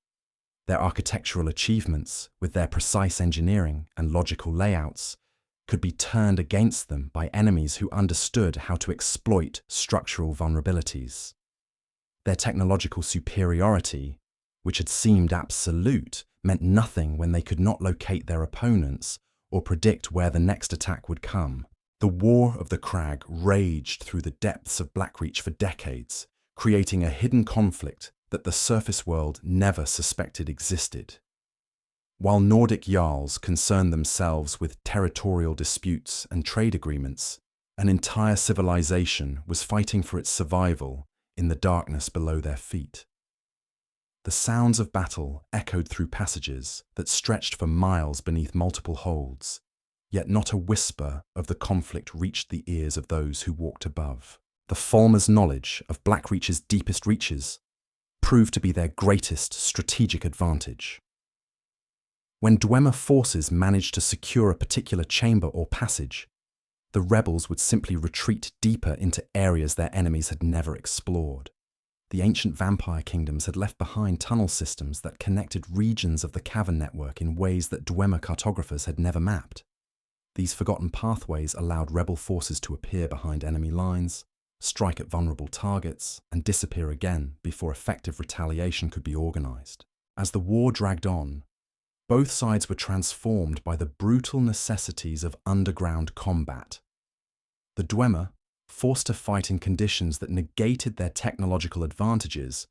Their architectural achievements, with their precise engineering and logical layouts, could be turned against them by enemies who understood how to exploit structural vulnerabilities. Their technological superiority, which had seemed absolute, meant nothing when they could not locate their opponents or predict where the next attack would come. The War of the Crag raged through the depths of Blackreach for decades, creating a hidden conflict that the surface world never suspected existed. While Nordic Jarls concerned themselves with territorial disputes and trade agreements, an entire civilization was fighting for its survival in the darkness below their feet. The sounds of battle echoed through passages that stretched for miles beneath multiple holds, yet not a whisper of the conflict reached the ears of those who walked above. The Falmer's knowledge of Blackreach's deepest reaches proved to be their greatest strategic advantage. When Dwemer forces managed to secure a particular chamber or passage, the rebels would simply retreat deeper into areas their enemies had never explored. The ancient vampire kingdoms had left behind tunnel systems that connected regions of the cavern network in ways that Dwemer cartographers had never mapped. These forgotten pathways allowed rebel forces to appear behind enemy lines, strike at vulnerable targets, and disappear again before effective retaliation could be organized. As the war dragged on, both sides were transformed by the brutal necessities of underground combat. The Dwemer, forced to fight in conditions that negated their technological advantages,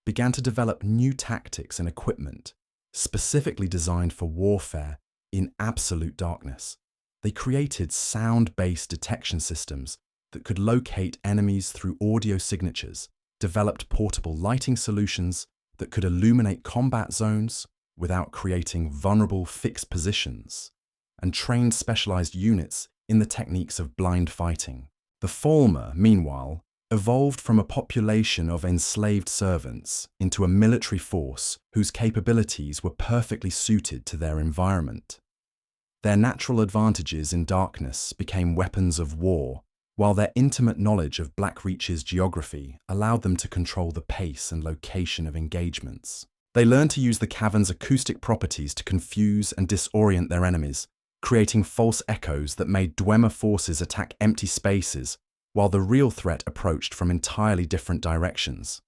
began to develop new tactics and equipment specifically designed for warfare in absolute darkness. They created sound-based detection systems that could locate enemies through audio signatures, developed portable lighting solutions that could illuminate combat zones without creating vulnerable fixed positions, and trained specialized units in the techniques of blind fighting. The Falmer, meanwhile, evolved from a population of enslaved servants into a military force whose capabilities were perfectly suited to their environment. Their natural advantages in darkness became weapons of war, while their intimate knowledge of Blackreach's geography allowed them to control the pace and location of engagements. They learned to use the cavern's acoustic properties to confuse and disorient their enemies, creating false echoes that made Dwemer forces attack empty spaces while the real threat approached from entirely different directions.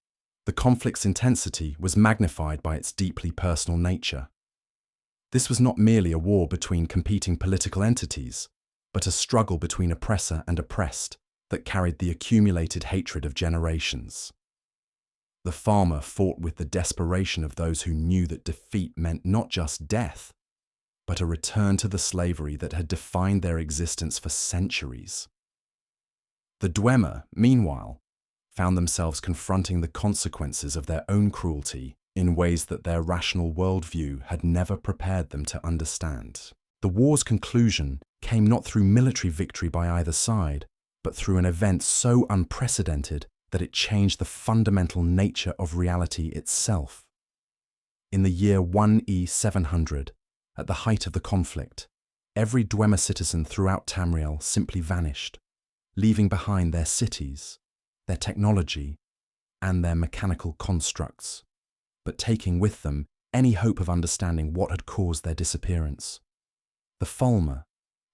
The conflict's intensity was magnified by its deeply personal nature. This was not merely a war between competing political entities, but a struggle between oppressor and oppressed that carried the accumulated hatred of generations. The Falmer fought with the desperation of those who knew that defeat meant not just death, but a return to the slavery that had defined their existence for centuries. The Dwemer, meanwhile, found themselves confronting the consequences of their own cruelty in ways that their rational worldview had never prepared them to understand. The war's conclusion came not through military victory by either side, but through an event so unprecedented that it changed the fundamental nature of reality itself. In the year 1E 700, at the height of the conflict, every Dwemer citizen throughout Tamriel simply vanished, leaving behind their cities, their technology, and their mechanical constructs, but taking with them any hope of understanding what had caused their disappearance. The Falmer,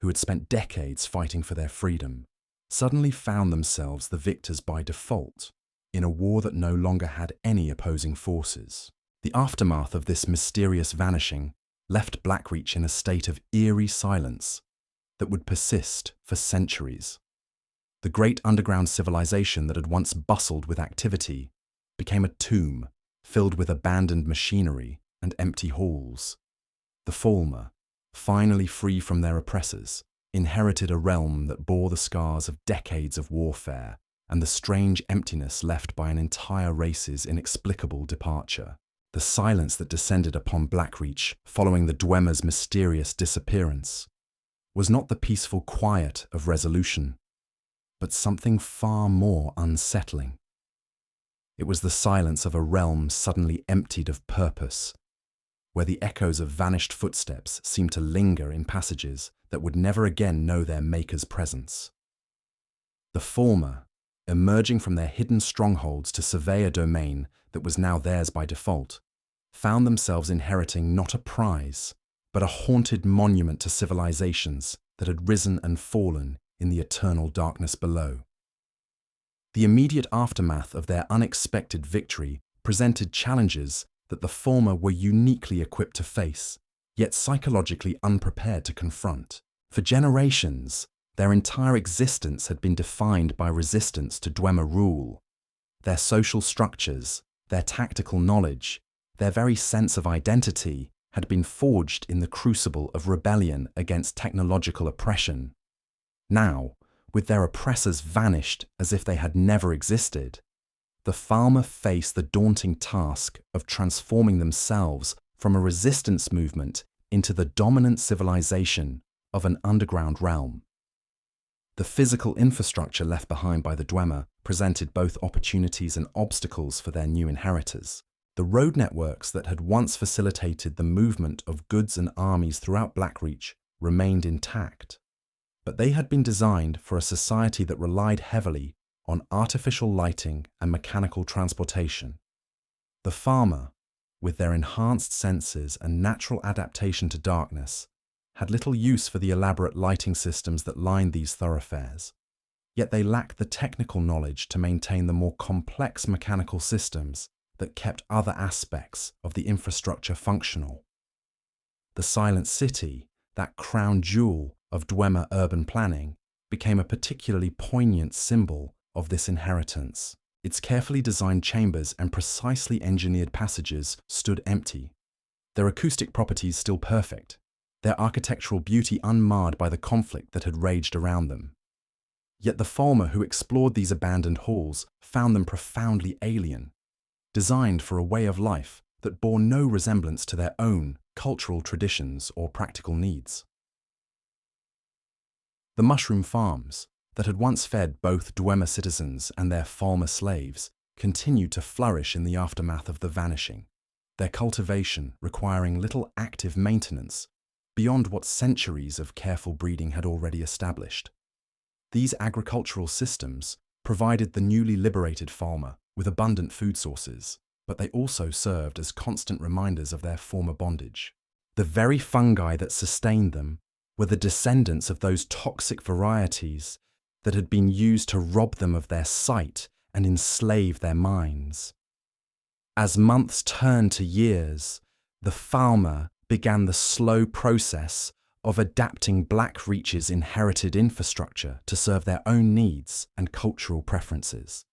who had spent decades fighting for their freedom, suddenly found themselves the victors by default in a war that no longer had any opposing forces. The aftermath of this mysterious vanishing left Blackreach in a state of eerie silence that would persist for centuries. The great underground civilization that had once bustled with activity became a tomb filled with abandoned machinery and empty halls. The Falmer, finally free from their oppressors, inherited a realm that bore the scars of decades of warfare and the strange emptiness left by an entire race's inexplicable departure. The silence that descended upon Blackreach following the Dwemer's mysterious disappearance was not the peaceful quiet of resolution, but something far more unsettling. It was the silence of a realm suddenly emptied of purpose, where the echoes of vanished footsteps seemed to linger in passages that would never again know their maker's presence. The Falmer, emerging from their hidden strongholds to survey a domain that was now theirs by default, found themselves inheriting not a prize, but a haunted monument to civilizations that had risen and fallen in the eternal darkness below. The immediate aftermath of their unexpected victory presented challenges that the Falmer were uniquely equipped to face, yet psychologically unprepared to confront. For generations, their entire existence had been defined by resistance to Dwemer rule. Their social structures, their tactical knowledge, their very sense of identity had been forged in the crucible of rebellion against technological oppression. Now, with their oppressors vanished as if they had never existed, the Falmer faced the daunting task of transforming themselves from a resistance movement into the dominant civilization of an underground realm. The physical infrastructure left behind by the Dwemer presented both opportunities and obstacles for their new inheritors. The road networks that had once facilitated the movement of goods and armies throughout Blackreach remained intact, but they had been designed for a society that relied heavily on artificial lighting and mechanical transportation. The Falmer, with their enhanced senses and natural adaptation to darkness, had little use for the elaborate lighting systems that lined these thoroughfares, yet they lacked the technical knowledge to maintain the more complex mechanical systems that kept other aspects of the infrastructure functional. The Silent City, that crown jewel of Dwemer urban planning, became a particularly poignant symbol of this inheritance. Its carefully designed chambers and precisely engineered passages stood empty, their acoustic properties still perfect, their architectural beauty unmarred by the conflict that had raged around them. Yet the Falmer who explored these abandoned halls found them profoundly alien, designed for a way of life that bore no resemblance to their own cultural traditions or practical needs. The mushroom farms, that had once fed both Dwemer citizens and their Falmer slaves, continued to flourish in the aftermath of the vanishing, their cultivation requiring little active maintenance beyond what centuries of careful breeding had already established. These agricultural systems provided the newly liberated Falmer with abundant food sources, but they also served as constant reminders of their former bondage. The very fungi that sustained them were the descendants of those toxic varieties that had been used to rob them of their sight and enslave their minds. As months turned to years, the Falmer began the slow process of adapting Blackreach's inherited infrastructure to serve their own needs and cultural preferences.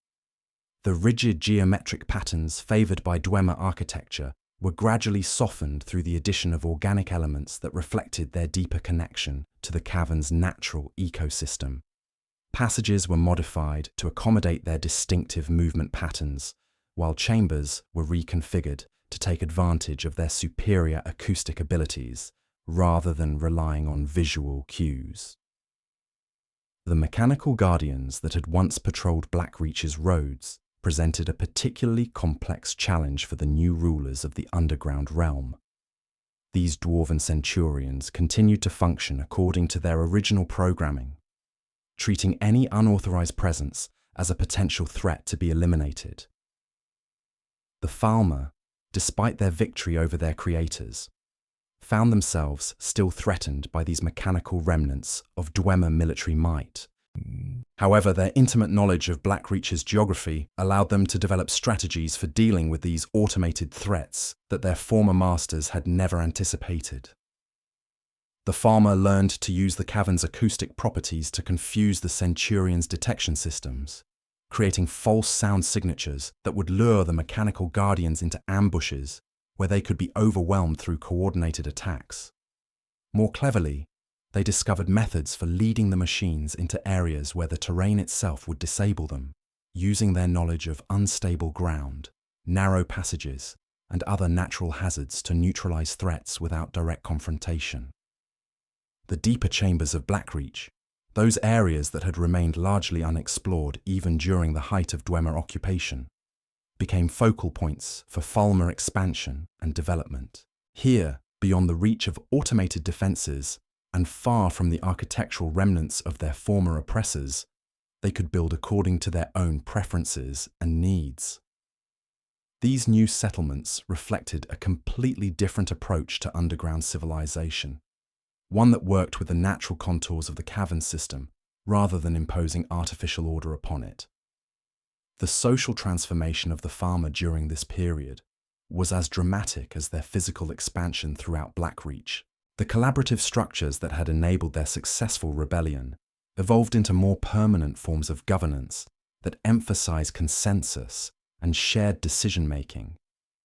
The rigid geometric patterns favoured by Dwemer architecture were gradually softened through the addition of organic elements that reflected their deeper connection to the cavern's natural ecosystem. Passages were modified to accommodate their distinctive movement patterns, while chambers were reconfigured to take advantage of their superior acoustic abilities rather than relying on visual cues. The mechanical guardians that had once patrolled Blackreach's roads presented a particularly complex challenge for the new rulers of the underground realm. These dwarven centurions continued to function according to their original programming, treating any unauthorized presence as a potential threat to be eliminated. The Falmer, despite their victory over their creators, found themselves still threatened by these mechanical remnants of Dwemer military might. However, their intimate knowledge of Blackreach's geography allowed them to develop strategies for dealing with these automated threats that their former masters had never anticipated. The Falmer learned to use the cavern's acoustic properties to confuse the Centurion's detection systems, creating false sound signatures that would lure the mechanical guardians into ambushes where they could be overwhelmed through coordinated attacks. More cleverly, they discovered methods for leading the machines into areas where the terrain itself would disable them, using their knowledge of unstable ground, narrow passages, and other natural hazards to neutralize threats without direct confrontation. The deeper chambers of Blackreach, those areas that had remained largely unexplored even during the height of Dwemer occupation, became focal points for Falmer expansion and development. Here, beyond the reach of automated defenses, and far from the architectural remnants of their former oppressors, they could build according to their own preferences and needs. These new settlements reflected a completely different approach to underground civilization, one that worked with the natural contours of the cavern system rather than imposing artificial order upon it. The social transformation of the Falmer during this period was as dramatic as their physical expansion throughout Blackreach. The collaborative structures that had enabled their successful rebellion evolved into more permanent forms of governance that emphasize consensus and shared decision-making,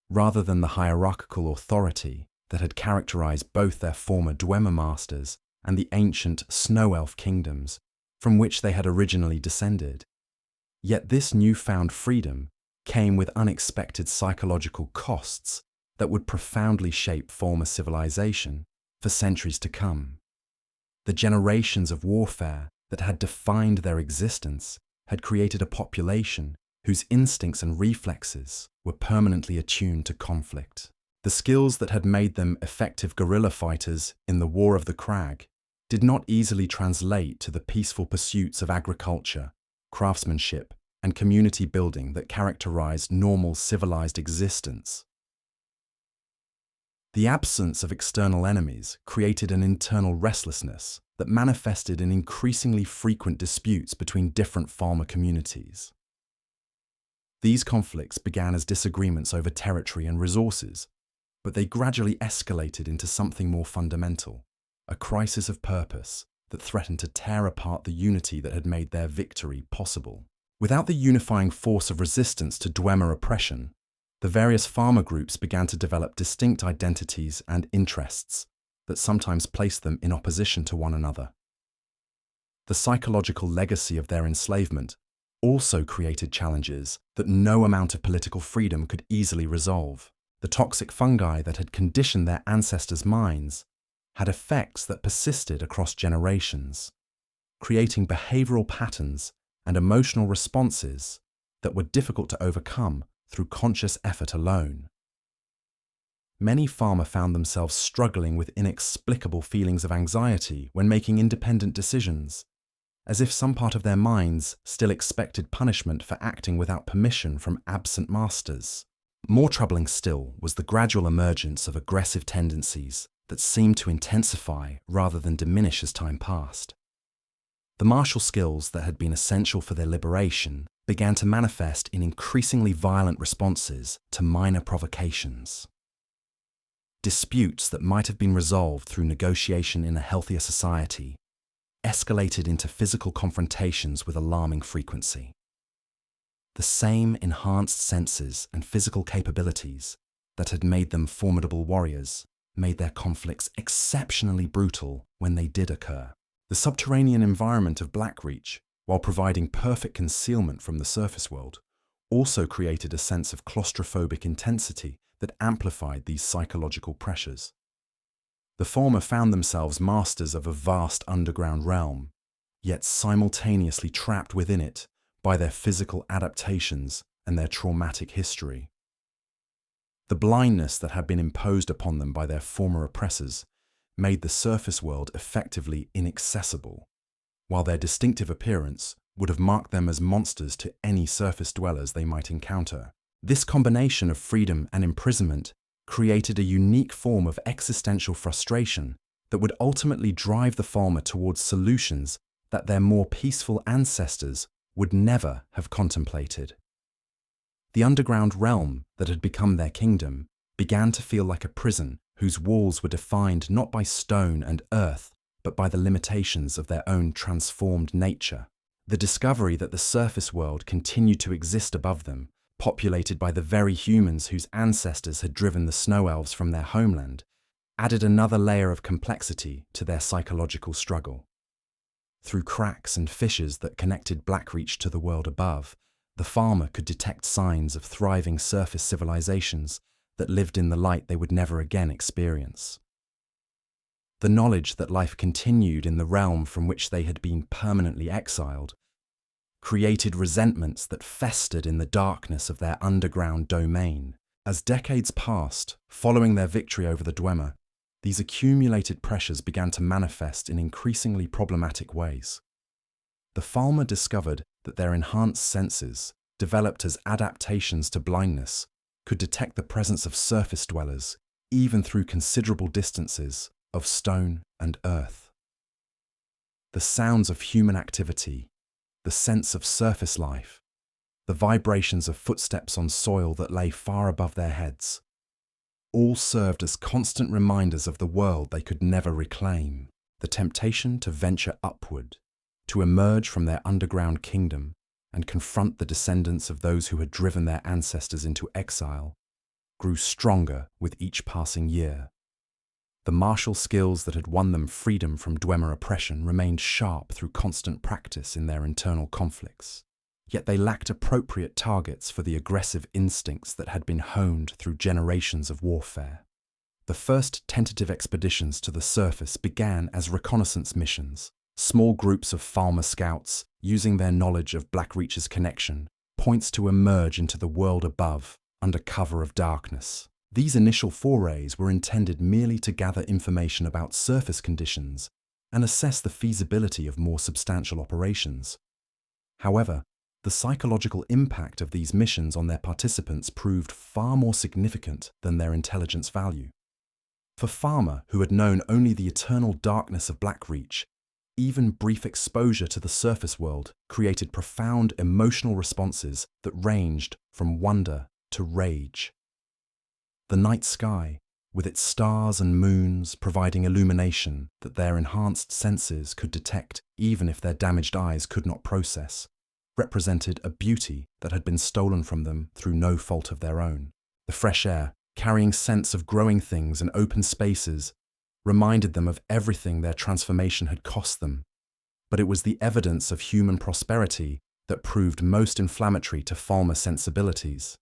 rather than the hierarchical authority that had characterized both their former Dwemer masters and the ancient Snow Elf kingdoms from which they had originally descended. Yet this newfound freedom came with unexpected psychological costs that would profoundly shape former civilization for centuries to come. The generations of warfare that had defined their existence had created a population whose instincts and reflexes were permanently attuned to conflict. The skills that had made them effective guerrilla fighters in the War of the Crag did not easily translate to the peaceful pursuits of agriculture, craftsmanship, and community building that characterized normal civilized existence. The absence of external enemies created an internal restlessness that manifested in increasingly frequent disputes between different Falmer communities. These conflicts began as disagreements over territory and resources, but they gradually escalated into something more fundamental, a crisis of purpose that threatened to tear apart the unity that had made their victory possible. Without the unifying force of resistance to Dwemer oppression, the various Falmer groups began to develop distinct identities and interests that sometimes placed them in opposition to one another. The psychological legacy of their enslavement also created challenges that no amount of political freedom could easily resolve. The toxic fungi that had conditioned their ancestors' minds had effects that persisted across generations, creating behavioral patterns and emotional responses that were difficult to overcome through conscious effort alone. Many Falmer found themselves struggling with inexplicable feelings of anxiety when making independent decisions, as if some part of their minds still expected punishment for acting without permission from absent masters. More troubling still was the gradual emergence of aggressive tendencies that seemed to intensify rather than diminish as time passed. The martial skills that had been essential for their liberation began to manifest in increasingly violent responses to minor provocations. Disputes that might have been resolved through negotiation in a healthier society escalated into physical confrontations with alarming frequency. The same enhanced senses and physical capabilities that had made them formidable warriors made their conflicts exceptionally brutal when they did occur. The subterranean environment of Blackreach, while providing perfect concealment from the surface world, also created a sense of claustrophobic intensity that amplified these psychological pressures. The Falmer found themselves masters of a vast underground realm, yet simultaneously trapped within it by their physical adaptations and their traumatic history. The blindness that had been imposed upon them by their former oppressors made the surface world effectively inaccessible, while their distinctive appearance would have marked them as monsters to any surface dwellers they might encounter. This combination of freedom and imprisonment created a unique form of existential frustration that would ultimately drive the Falmer towards solutions that their more peaceful ancestors would never have contemplated. The underground realm that had become their kingdom began to feel like a prison whose walls were defined not by stone and earth, but by the limitations of their own transformed nature. The discovery that the surface world continued to exist above them, populated by the very humans whose ancestors had driven the Snow Elves from their homeland, added another layer of complexity to their psychological struggle. Through cracks and fissures that connected Blackreach to the world above, the Falmer could detect signs of thriving surface civilizations that lived in the light they would never again experience. The knowledge that life continued in the realm from which they had been permanently exiled created resentments that festered in the darkness of their underground domain. As decades passed, following their victory over the Dwemer, these accumulated pressures began to manifest in increasingly problematic ways. The Falmer discovered that their enhanced senses, developed as adaptations to blindness, could detect the presence of surface dwellers, even through considerable distances of stone and earth. The sounds of human activity, the sense of surface life, the vibrations of footsteps on soil that lay far above their heads, all served as constant reminders of the world they could never reclaim, the temptation to venture upward, to emerge from their underground kingdom and confront the descendants of those who had driven their ancestors into exile, grew stronger with each passing year. The martial skills that had won them freedom from Dwemer oppression remained sharp through constant practice in their internal conflicts, yet they lacked appropriate targets for the aggressive instincts that had been honed through generations of warfare. The first tentative expeditions to the surface began as reconnaissance missions. Small groups of Falmer scouts, using their knowledge of Blackreach's connection, points to emerge into the world above under cover of darkness. These initial forays were intended merely to gather information about surface conditions and assess the feasibility of more substantial operations. However, the psychological impact of these missions on their participants proved far more significant than their intelligence value. For Falmer, who had known only the eternal darkness of Blackreach, even brief exposure to the surface world created profound emotional responses that ranged from wonder to rage. The night sky, with its stars and moons providing illumination that their enhanced senses could detect even if their damaged eyes could not process, represented a beauty that had been stolen from them through no fault of their own. The fresh air, carrying scents of growing things and open spaces, reminded them of everything their transformation had cost them, but it was the evidence of human prosperity that proved most inflammatory to Falmer sensibilities.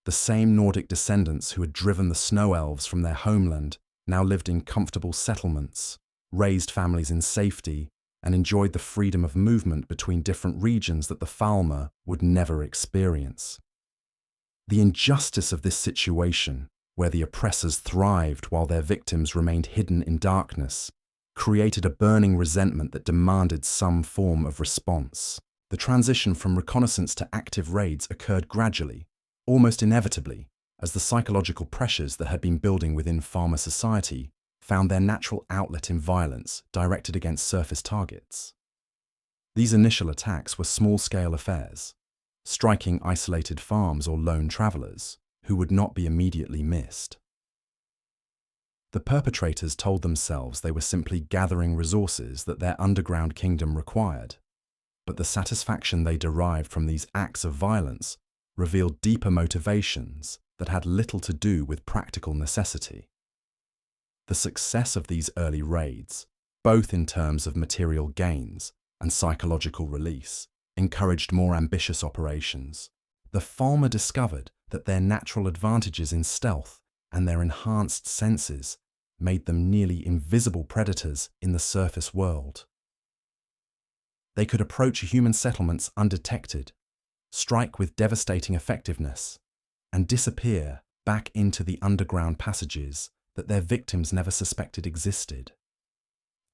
The same Nordic descendants who had driven the snow elves from their homeland now lived in comfortable settlements, raised families in safety, and enjoyed the freedom of movement between different regions that the Falmer would never experience. The injustice of this situation, where the oppressors thrived while their victims remained hidden in darkness, created a burning resentment that demanded some form of response. The transition from reconnaissance to active raids occurred gradually, almost inevitably, as the psychological pressures that had been building within Falmer society found their natural outlet in violence directed against surface targets. These initial attacks were small-scale affairs, striking isolated farms or lone travelers who would not be immediately missed. The perpetrators told themselves they were simply gathering resources that their underground kingdom required, but the satisfaction they derived from these acts of violence revealed deeper motivations that had little to do with practical necessity. The success of these early raids, both in terms of material gains and psychological release, encouraged more ambitious operations. The Falmer discovered that their natural advantages in stealth and their enhanced senses made them nearly invisible predators in the surface world. They could approach human settlements undetected, strike with devastating effectiveness, and disappear back into the underground passages that their victims never suspected existed.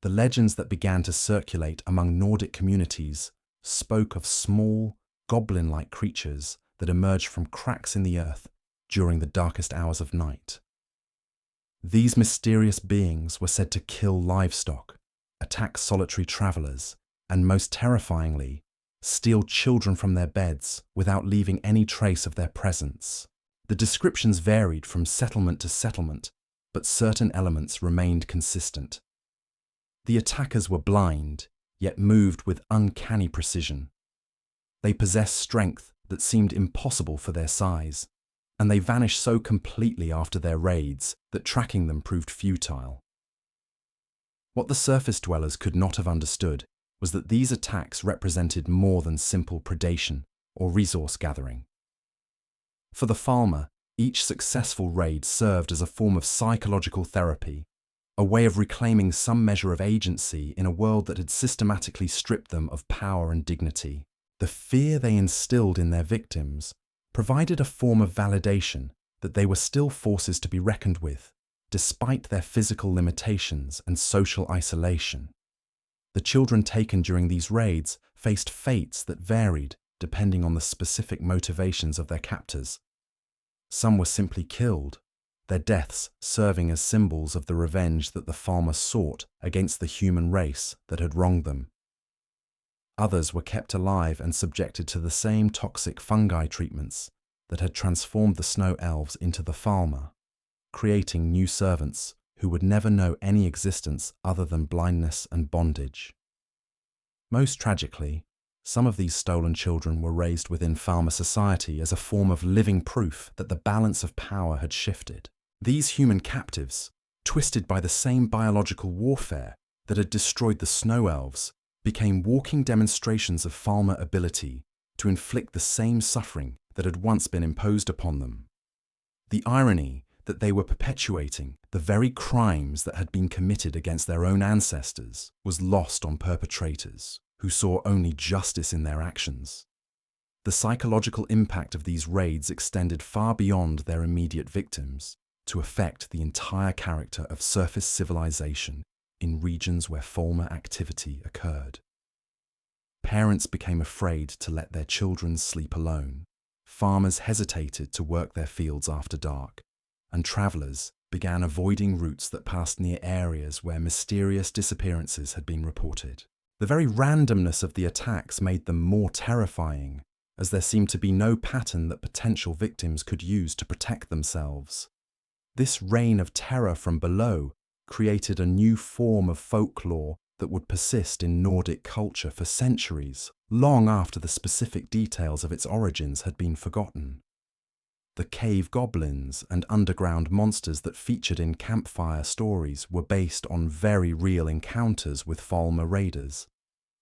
The legends that began to circulate among Nordic communities spoke of small, goblin-like creatures that emerged from cracks in the earth during the darkest hours of night. These mysterious beings were said to kill livestock, attack solitary travelers, and most terrifyingly, steal children from their beds without leaving any trace of their presence. The descriptions varied from settlement to settlement, but certain elements remained consistent. The attackers were blind, yet moved with uncanny precision. They possessed strength that seemed impossible for their size, and they vanished so completely after their raids that tracking them proved futile. What the surface dwellers could not have understood was that these attacks represented more than simple predation or resource gathering. For the Falmer, each successful raid served as a form of psychological therapy, a way of reclaiming some measure of agency in a world that had systematically stripped them of power and dignity. The fear they instilled in their victims provided a form of validation that they were still forces to be reckoned with, despite their physical limitations and social isolation. The children taken during these raids faced fates that varied depending on the specific motivations of their captors. Some were simply killed, their deaths serving as symbols of the revenge that the Falmer sought against the human race that had wronged them. Others were kept alive and subjected to the same toxic fungi treatments that had transformed the Snow Elves into the Falmer, creating new servants who would never know any existence other than blindness and bondage. Most tragically, some of these stolen children were raised within Falmer society as a form of living proof that the balance of power had shifted. These human captives, twisted by the same biological warfare that had destroyed the Snow Elves, became walking demonstrations of Falmer ability to inflict the same suffering that had once been imposed upon them. The irony that they were perpetuating the very crimes that had been committed against their own ancestors was lost on perpetrators, who saw only justice in their actions. The psychological impact of these raids extended far beyond their immediate victims to affect the entire character of surface civilization in regions where Falmer activity occurred. Parents became afraid to let their children sleep alone. Farmers hesitated to work their fields after dark, and travelers began avoiding routes that passed near areas where mysterious disappearances had been reported. The very randomness of the attacks made them more terrifying, as there seemed to be no pattern that potential victims could use to protect themselves. This reign of terror from below created a new form of folklore that would persist in Nordic culture for centuries, long after the specific details of its origins had been forgotten. The cave goblins and underground monsters that featured in campfire stories were based on very real encounters with Falmer raiders.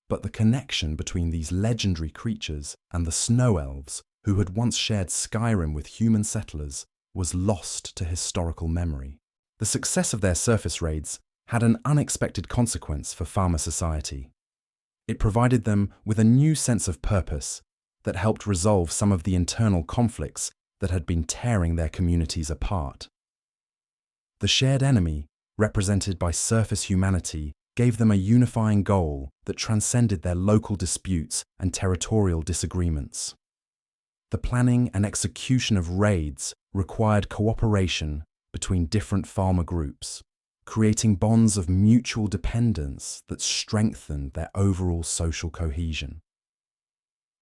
But the connection between these legendary creatures and the Snow Elves, who had once shared Skyrim with human settlers, was lost to historical memory. The success of their surface raids had an unexpected consequence for Falmer society. It provided them with a new sense of purpose that helped resolve some of the internal conflicts that had been tearing their communities apart. The shared enemy, represented by surface humanity, gave them a unifying goal that transcended their local disputes and territorial disagreements. The planning and execution of raids required cooperation between different Falmer groups, creating bonds of mutual dependence that strengthened their overall social cohesion.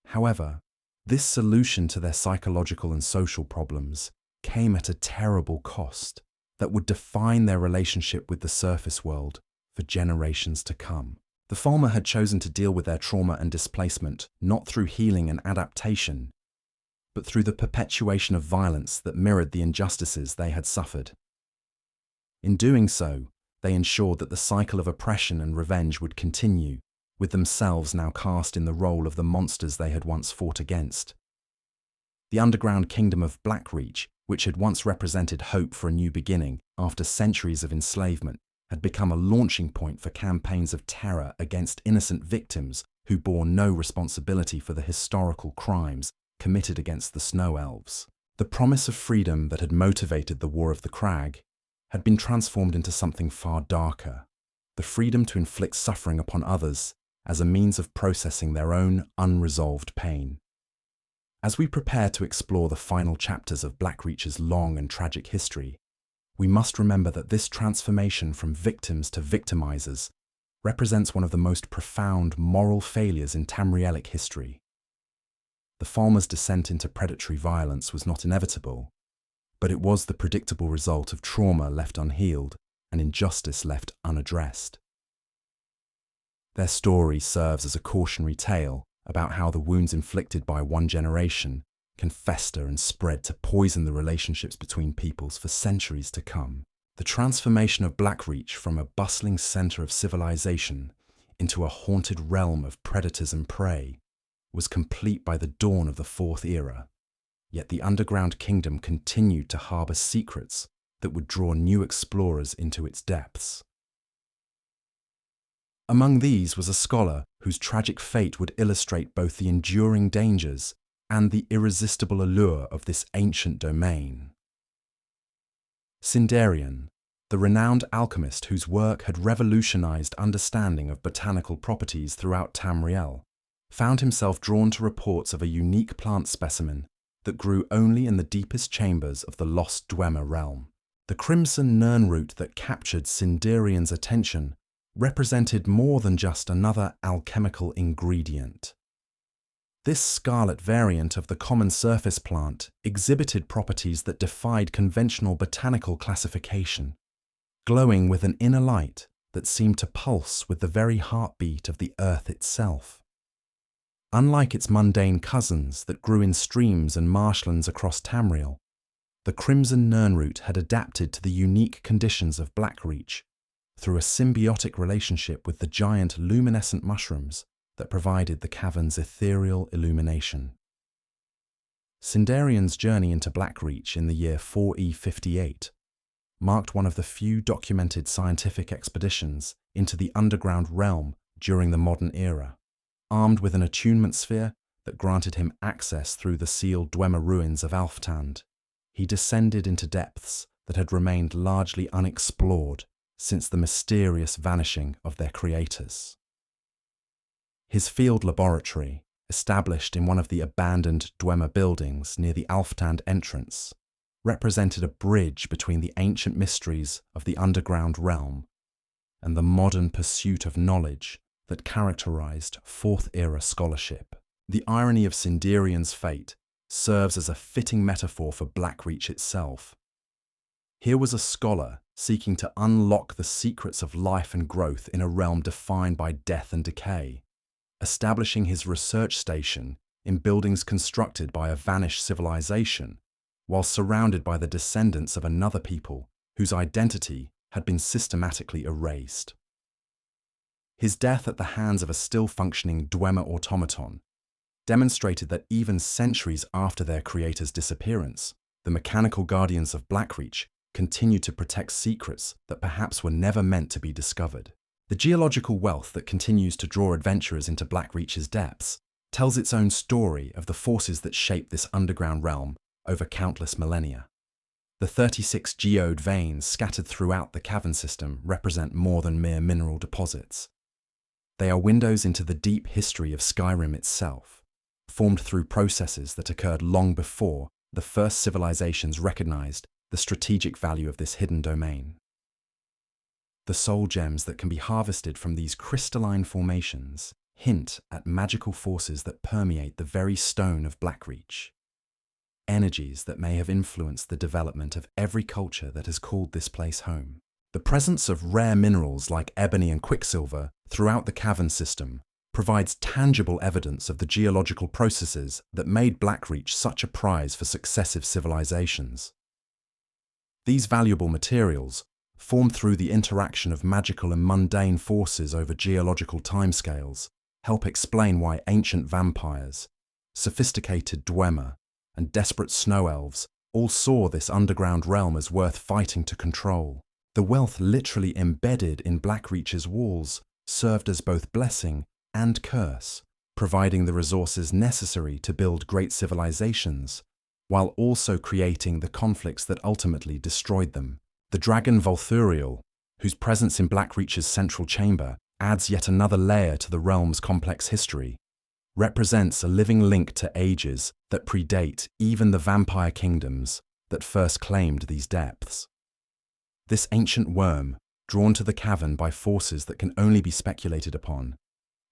However, this solution to their psychological and social problems came at a terrible cost that would define their relationship with the surface world for generations to come. The Falmer had chosen to deal with their trauma and displacement not through healing and adaptation, but through the perpetuation of violence that mirrored the injustices they had suffered. In doing so, they ensured that the cycle of oppression and revenge would continue, with themselves now cast in the role of the monsters they had once fought against. The underground kingdom of Blackreach, which had once represented hope for a new beginning after centuries of enslavement, had become a launching point for campaigns of terror against innocent victims who bore no responsibility for the historical crimes committed against the Snow Elves. The promise of freedom that had motivated the War of the Crag had been transformed into something far darker, the freedom to inflict suffering upon others as a means of processing their own unresolved pain. As we prepare to explore the final chapters of Blackreach's long and tragic history, we must remember that this transformation from victims to victimizers represents one of the most profound moral failures in Tamrielic history. The Falmer's descent into predatory violence was not inevitable, but it was the predictable result of trauma left unhealed and injustice left unaddressed. Their story serves as a cautionary tale about how the wounds inflicted by one generation can fester and spread to poison the relationships between peoples for centuries to come. The transformation of Blackreach from a bustling center of civilization into a haunted realm of predators and prey was complete by the dawn of the Fourth Era, yet the underground kingdom continued to harbor secrets that would draw new explorers into its depths. Among these was a scholar whose tragic fate would illustrate both the enduring dangers and the irresistible allure of this ancient domain. Sindarian, The renowned alchemist whose work had revolutionized understanding of botanical properties throughout Tamriel, found himself drawn to reports of a unique plant specimen that grew only in the deepest chambers of the lost Dwemer realm. The Crimson Nirnroot that captured Sindarian's attention represented more than just another alchemical ingredient. This scarlet variant of the common surface plant exhibited properties that defied conventional botanical classification, glowing with an inner light that seemed to pulse with the very heartbeat of the earth itself. Unlike its mundane cousins that grew in streams and marshlands across Tamriel, the Crimson Nirnroot had adapted to the unique conditions of Blackreach through a symbiotic relationship with the giant luminescent mushrooms that provided the cavern's ethereal illumination. Sindarian's journey into Blackreach in the year 4E58 marked one of the few documented scientific expeditions into the underground realm during the modern era. Armed with an attunement sphere that granted him access through the sealed Dwemer ruins of Alftand, he descended into depths that had remained largely unexplored since the mysterious vanishing of their creators. His field laboratory, established in one of the abandoned Dwemer buildings near the Alftand entrance, represented a bridge between the ancient mysteries of the underground realm and the modern pursuit of knowledge that characterized Fourth-era scholarship. The irony of Sindarian's fate serves as a fitting metaphor for Blackreach itself. Here was a scholar seeking to unlock the secrets of life and growth in a realm defined by death and decay, establishing his research station in buildings constructed by a vanished civilization, while surrounded by the descendants of another people whose identity had been systematically erased. His death at the hands of a still-functioning Dwemer automaton demonstrated that even centuries after their creator's disappearance, the mechanical guardians of Blackreach continued to protect secrets that perhaps were never meant to be discovered. The geological wealth that continues to draw adventurers into Blackreach's depths tells its own story of the forces that shape this underground realm over countless millennia. The 36 geode veins scattered throughout the cavern system represent more than mere mineral deposits. They are windows into the deep history of Skyrim itself, formed through processes that occurred long before the first civilizations recognized the strategic value of this hidden domain. The soul gems that can be harvested from these crystalline formations hint at magical forces that permeate the very stone of Blackreach, energies that may have influenced the development of every culture that has called this place home. The presence of rare minerals like ebony and quicksilver throughout the cavern system provides tangible evidence of the geological processes that made Blackreach such a prize for successive civilizations. These valuable materials, formed through the interaction of magical and mundane forces over geological timescales, help explain why ancient vampires, sophisticated Dwemer, and desperate snow elves all saw this underground realm as worth fighting to control. The wealth literally embedded in Blackreach's walls served as both blessing and curse, providing the resources necessary to build great civilizations, while also creating the conflicts that ultimately destroyed them. The dragon Volthuriel, whose presence in Blackreach's central chamber adds yet another layer to the realm's complex history, represents a living link to ages that predate even the vampire kingdoms that first claimed these depths. This ancient worm, drawn to the cavern by forces that can only be speculated upon,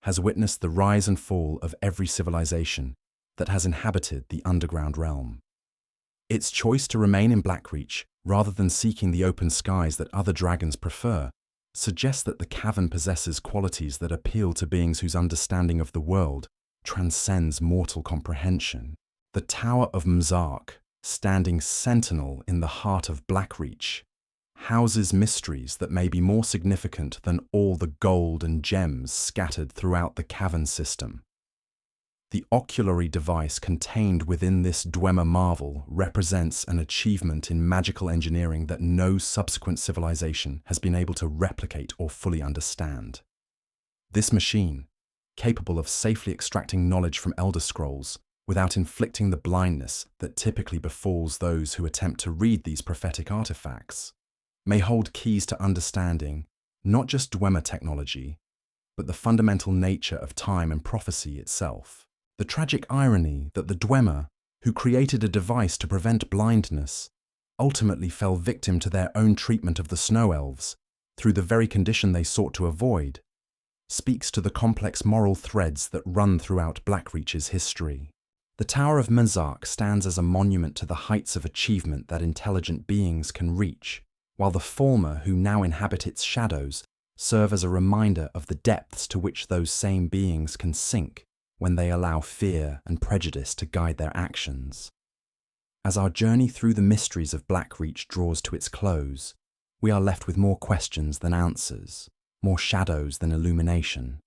has witnessed the rise and fall of every civilization that has inhabited the underground realm. Its choice to remain in Blackreach rather than seeking the open skies that other dragons prefer suggests that the cavern possesses qualities that appeal to beings whose understanding of the world transcends mortal comprehension. The Tower of Mzark, standing sentinel in the heart of Blackreach, houses mysteries that may be more significant than all the gold and gems scattered throughout the cavern system. The Ocular device contained within this Dwemer marvel represents an achievement in magical engineering that no subsequent civilization has been able to replicate or fully understand. This machine, capable of safely extracting knowledge from Elder Scrolls without inflicting the blindness that typically befalls those who attempt to read these prophetic artifacts, may hold keys to understanding not just Dwemer technology, but the fundamental nature of time and prophecy itself. The tragic irony that the Dwemer, who created a device to prevent blindness, ultimately fell victim to their own treatment of the Snow Elves through the very condition they sought to avoid, speaks to the complex moral threads that run throughout Blackreach's history. The Tower of Menzark stands as a monument to the heights of achievement that intelligent beings can reach, while the Falmer who now inhabit its shadows serve as a reminder of the depths to which those same beings can sink when they allow fear and prejudice to guide their actions. As our journey through the mysteries of Blackreach draws to its close, we are left with more questions than answers, more shadows than illumination.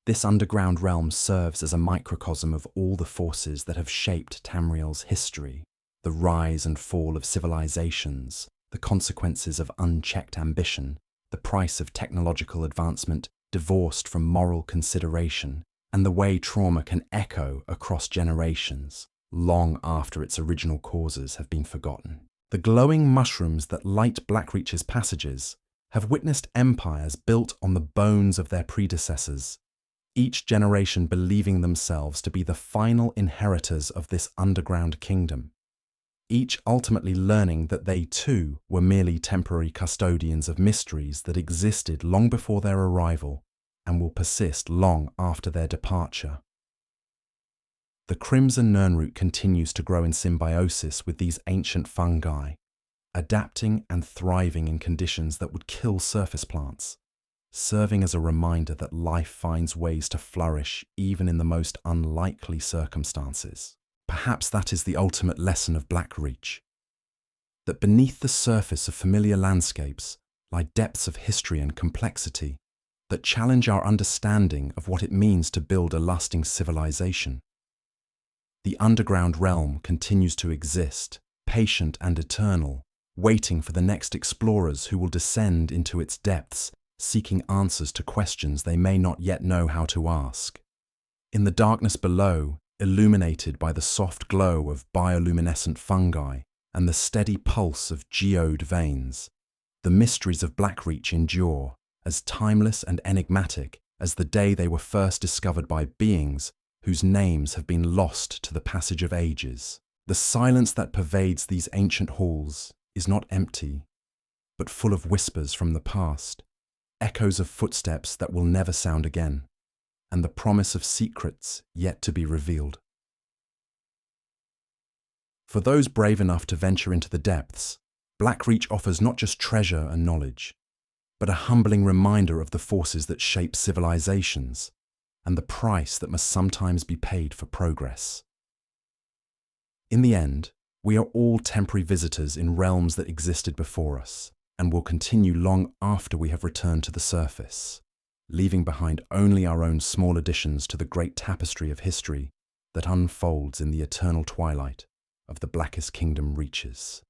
This underground realm serves as a microcosm of all the forces that have shaped Tamriel's history, the rise and fall of civilizations, the consequences of unchecked ambition, the price of technological advancement divorced from moral consideration, and the way trauma can echo across generations, long after its original causes have been forgotten. The glowing mushrooms that light Blackreach's passages have witnessed empires built on the bones of their predecessors, each generation believing themselves to be the final inheritors of this underground kingdom, each ultimately learning that they too were merely temporary custodians of mysteries that existed long before their arrival and will persist long after their departure. The Crimson Nirnroot continues to grow in symbiosis with these ancient fungi, adapting and thriving in conditions that would kill surface plants, serving as a reminder that life finds ways to flourish even in the most unlikely circumstances. Perhaps that is the ultimate lesson of Blackreach, that beneath the surface of familiar landscapes lie depths of history and complexity that challenge our understanding of what it means to build a lasting civilization. The underground realm continues to exist, patient and eternal, waiting for the next explorers who will descend into its depths, seeking answers to questions they may not yet know how to ask. In the darkness below, illuminated by the soft glow of bioluminescent fungi and the steady pulse of geode veins, the mysteries of Blackreach endure, as timeless and enigmatic as the day they were first discovered by beings whose names have been lost to the passage of ages. The silence that pervades these ancient halls is not empty, but full of whispers from the past, echoes of footsteps that will never sound again, and the promise of secrets yet to be revealed. For those brave enough to venture into the depths, Blackreach offers not just treasure and knowledge, but a humbling reminder of the forces that shape civilizations, and the price that must sometimes be paid for progress. In the end, we are all temporary visitors in realms that existed before us, and will continue long after we have returned to the surface, leaving behind only our own small additions to the great tapestry of history that unfolds in the eternal twilight of the Blackest Kingdom reaches.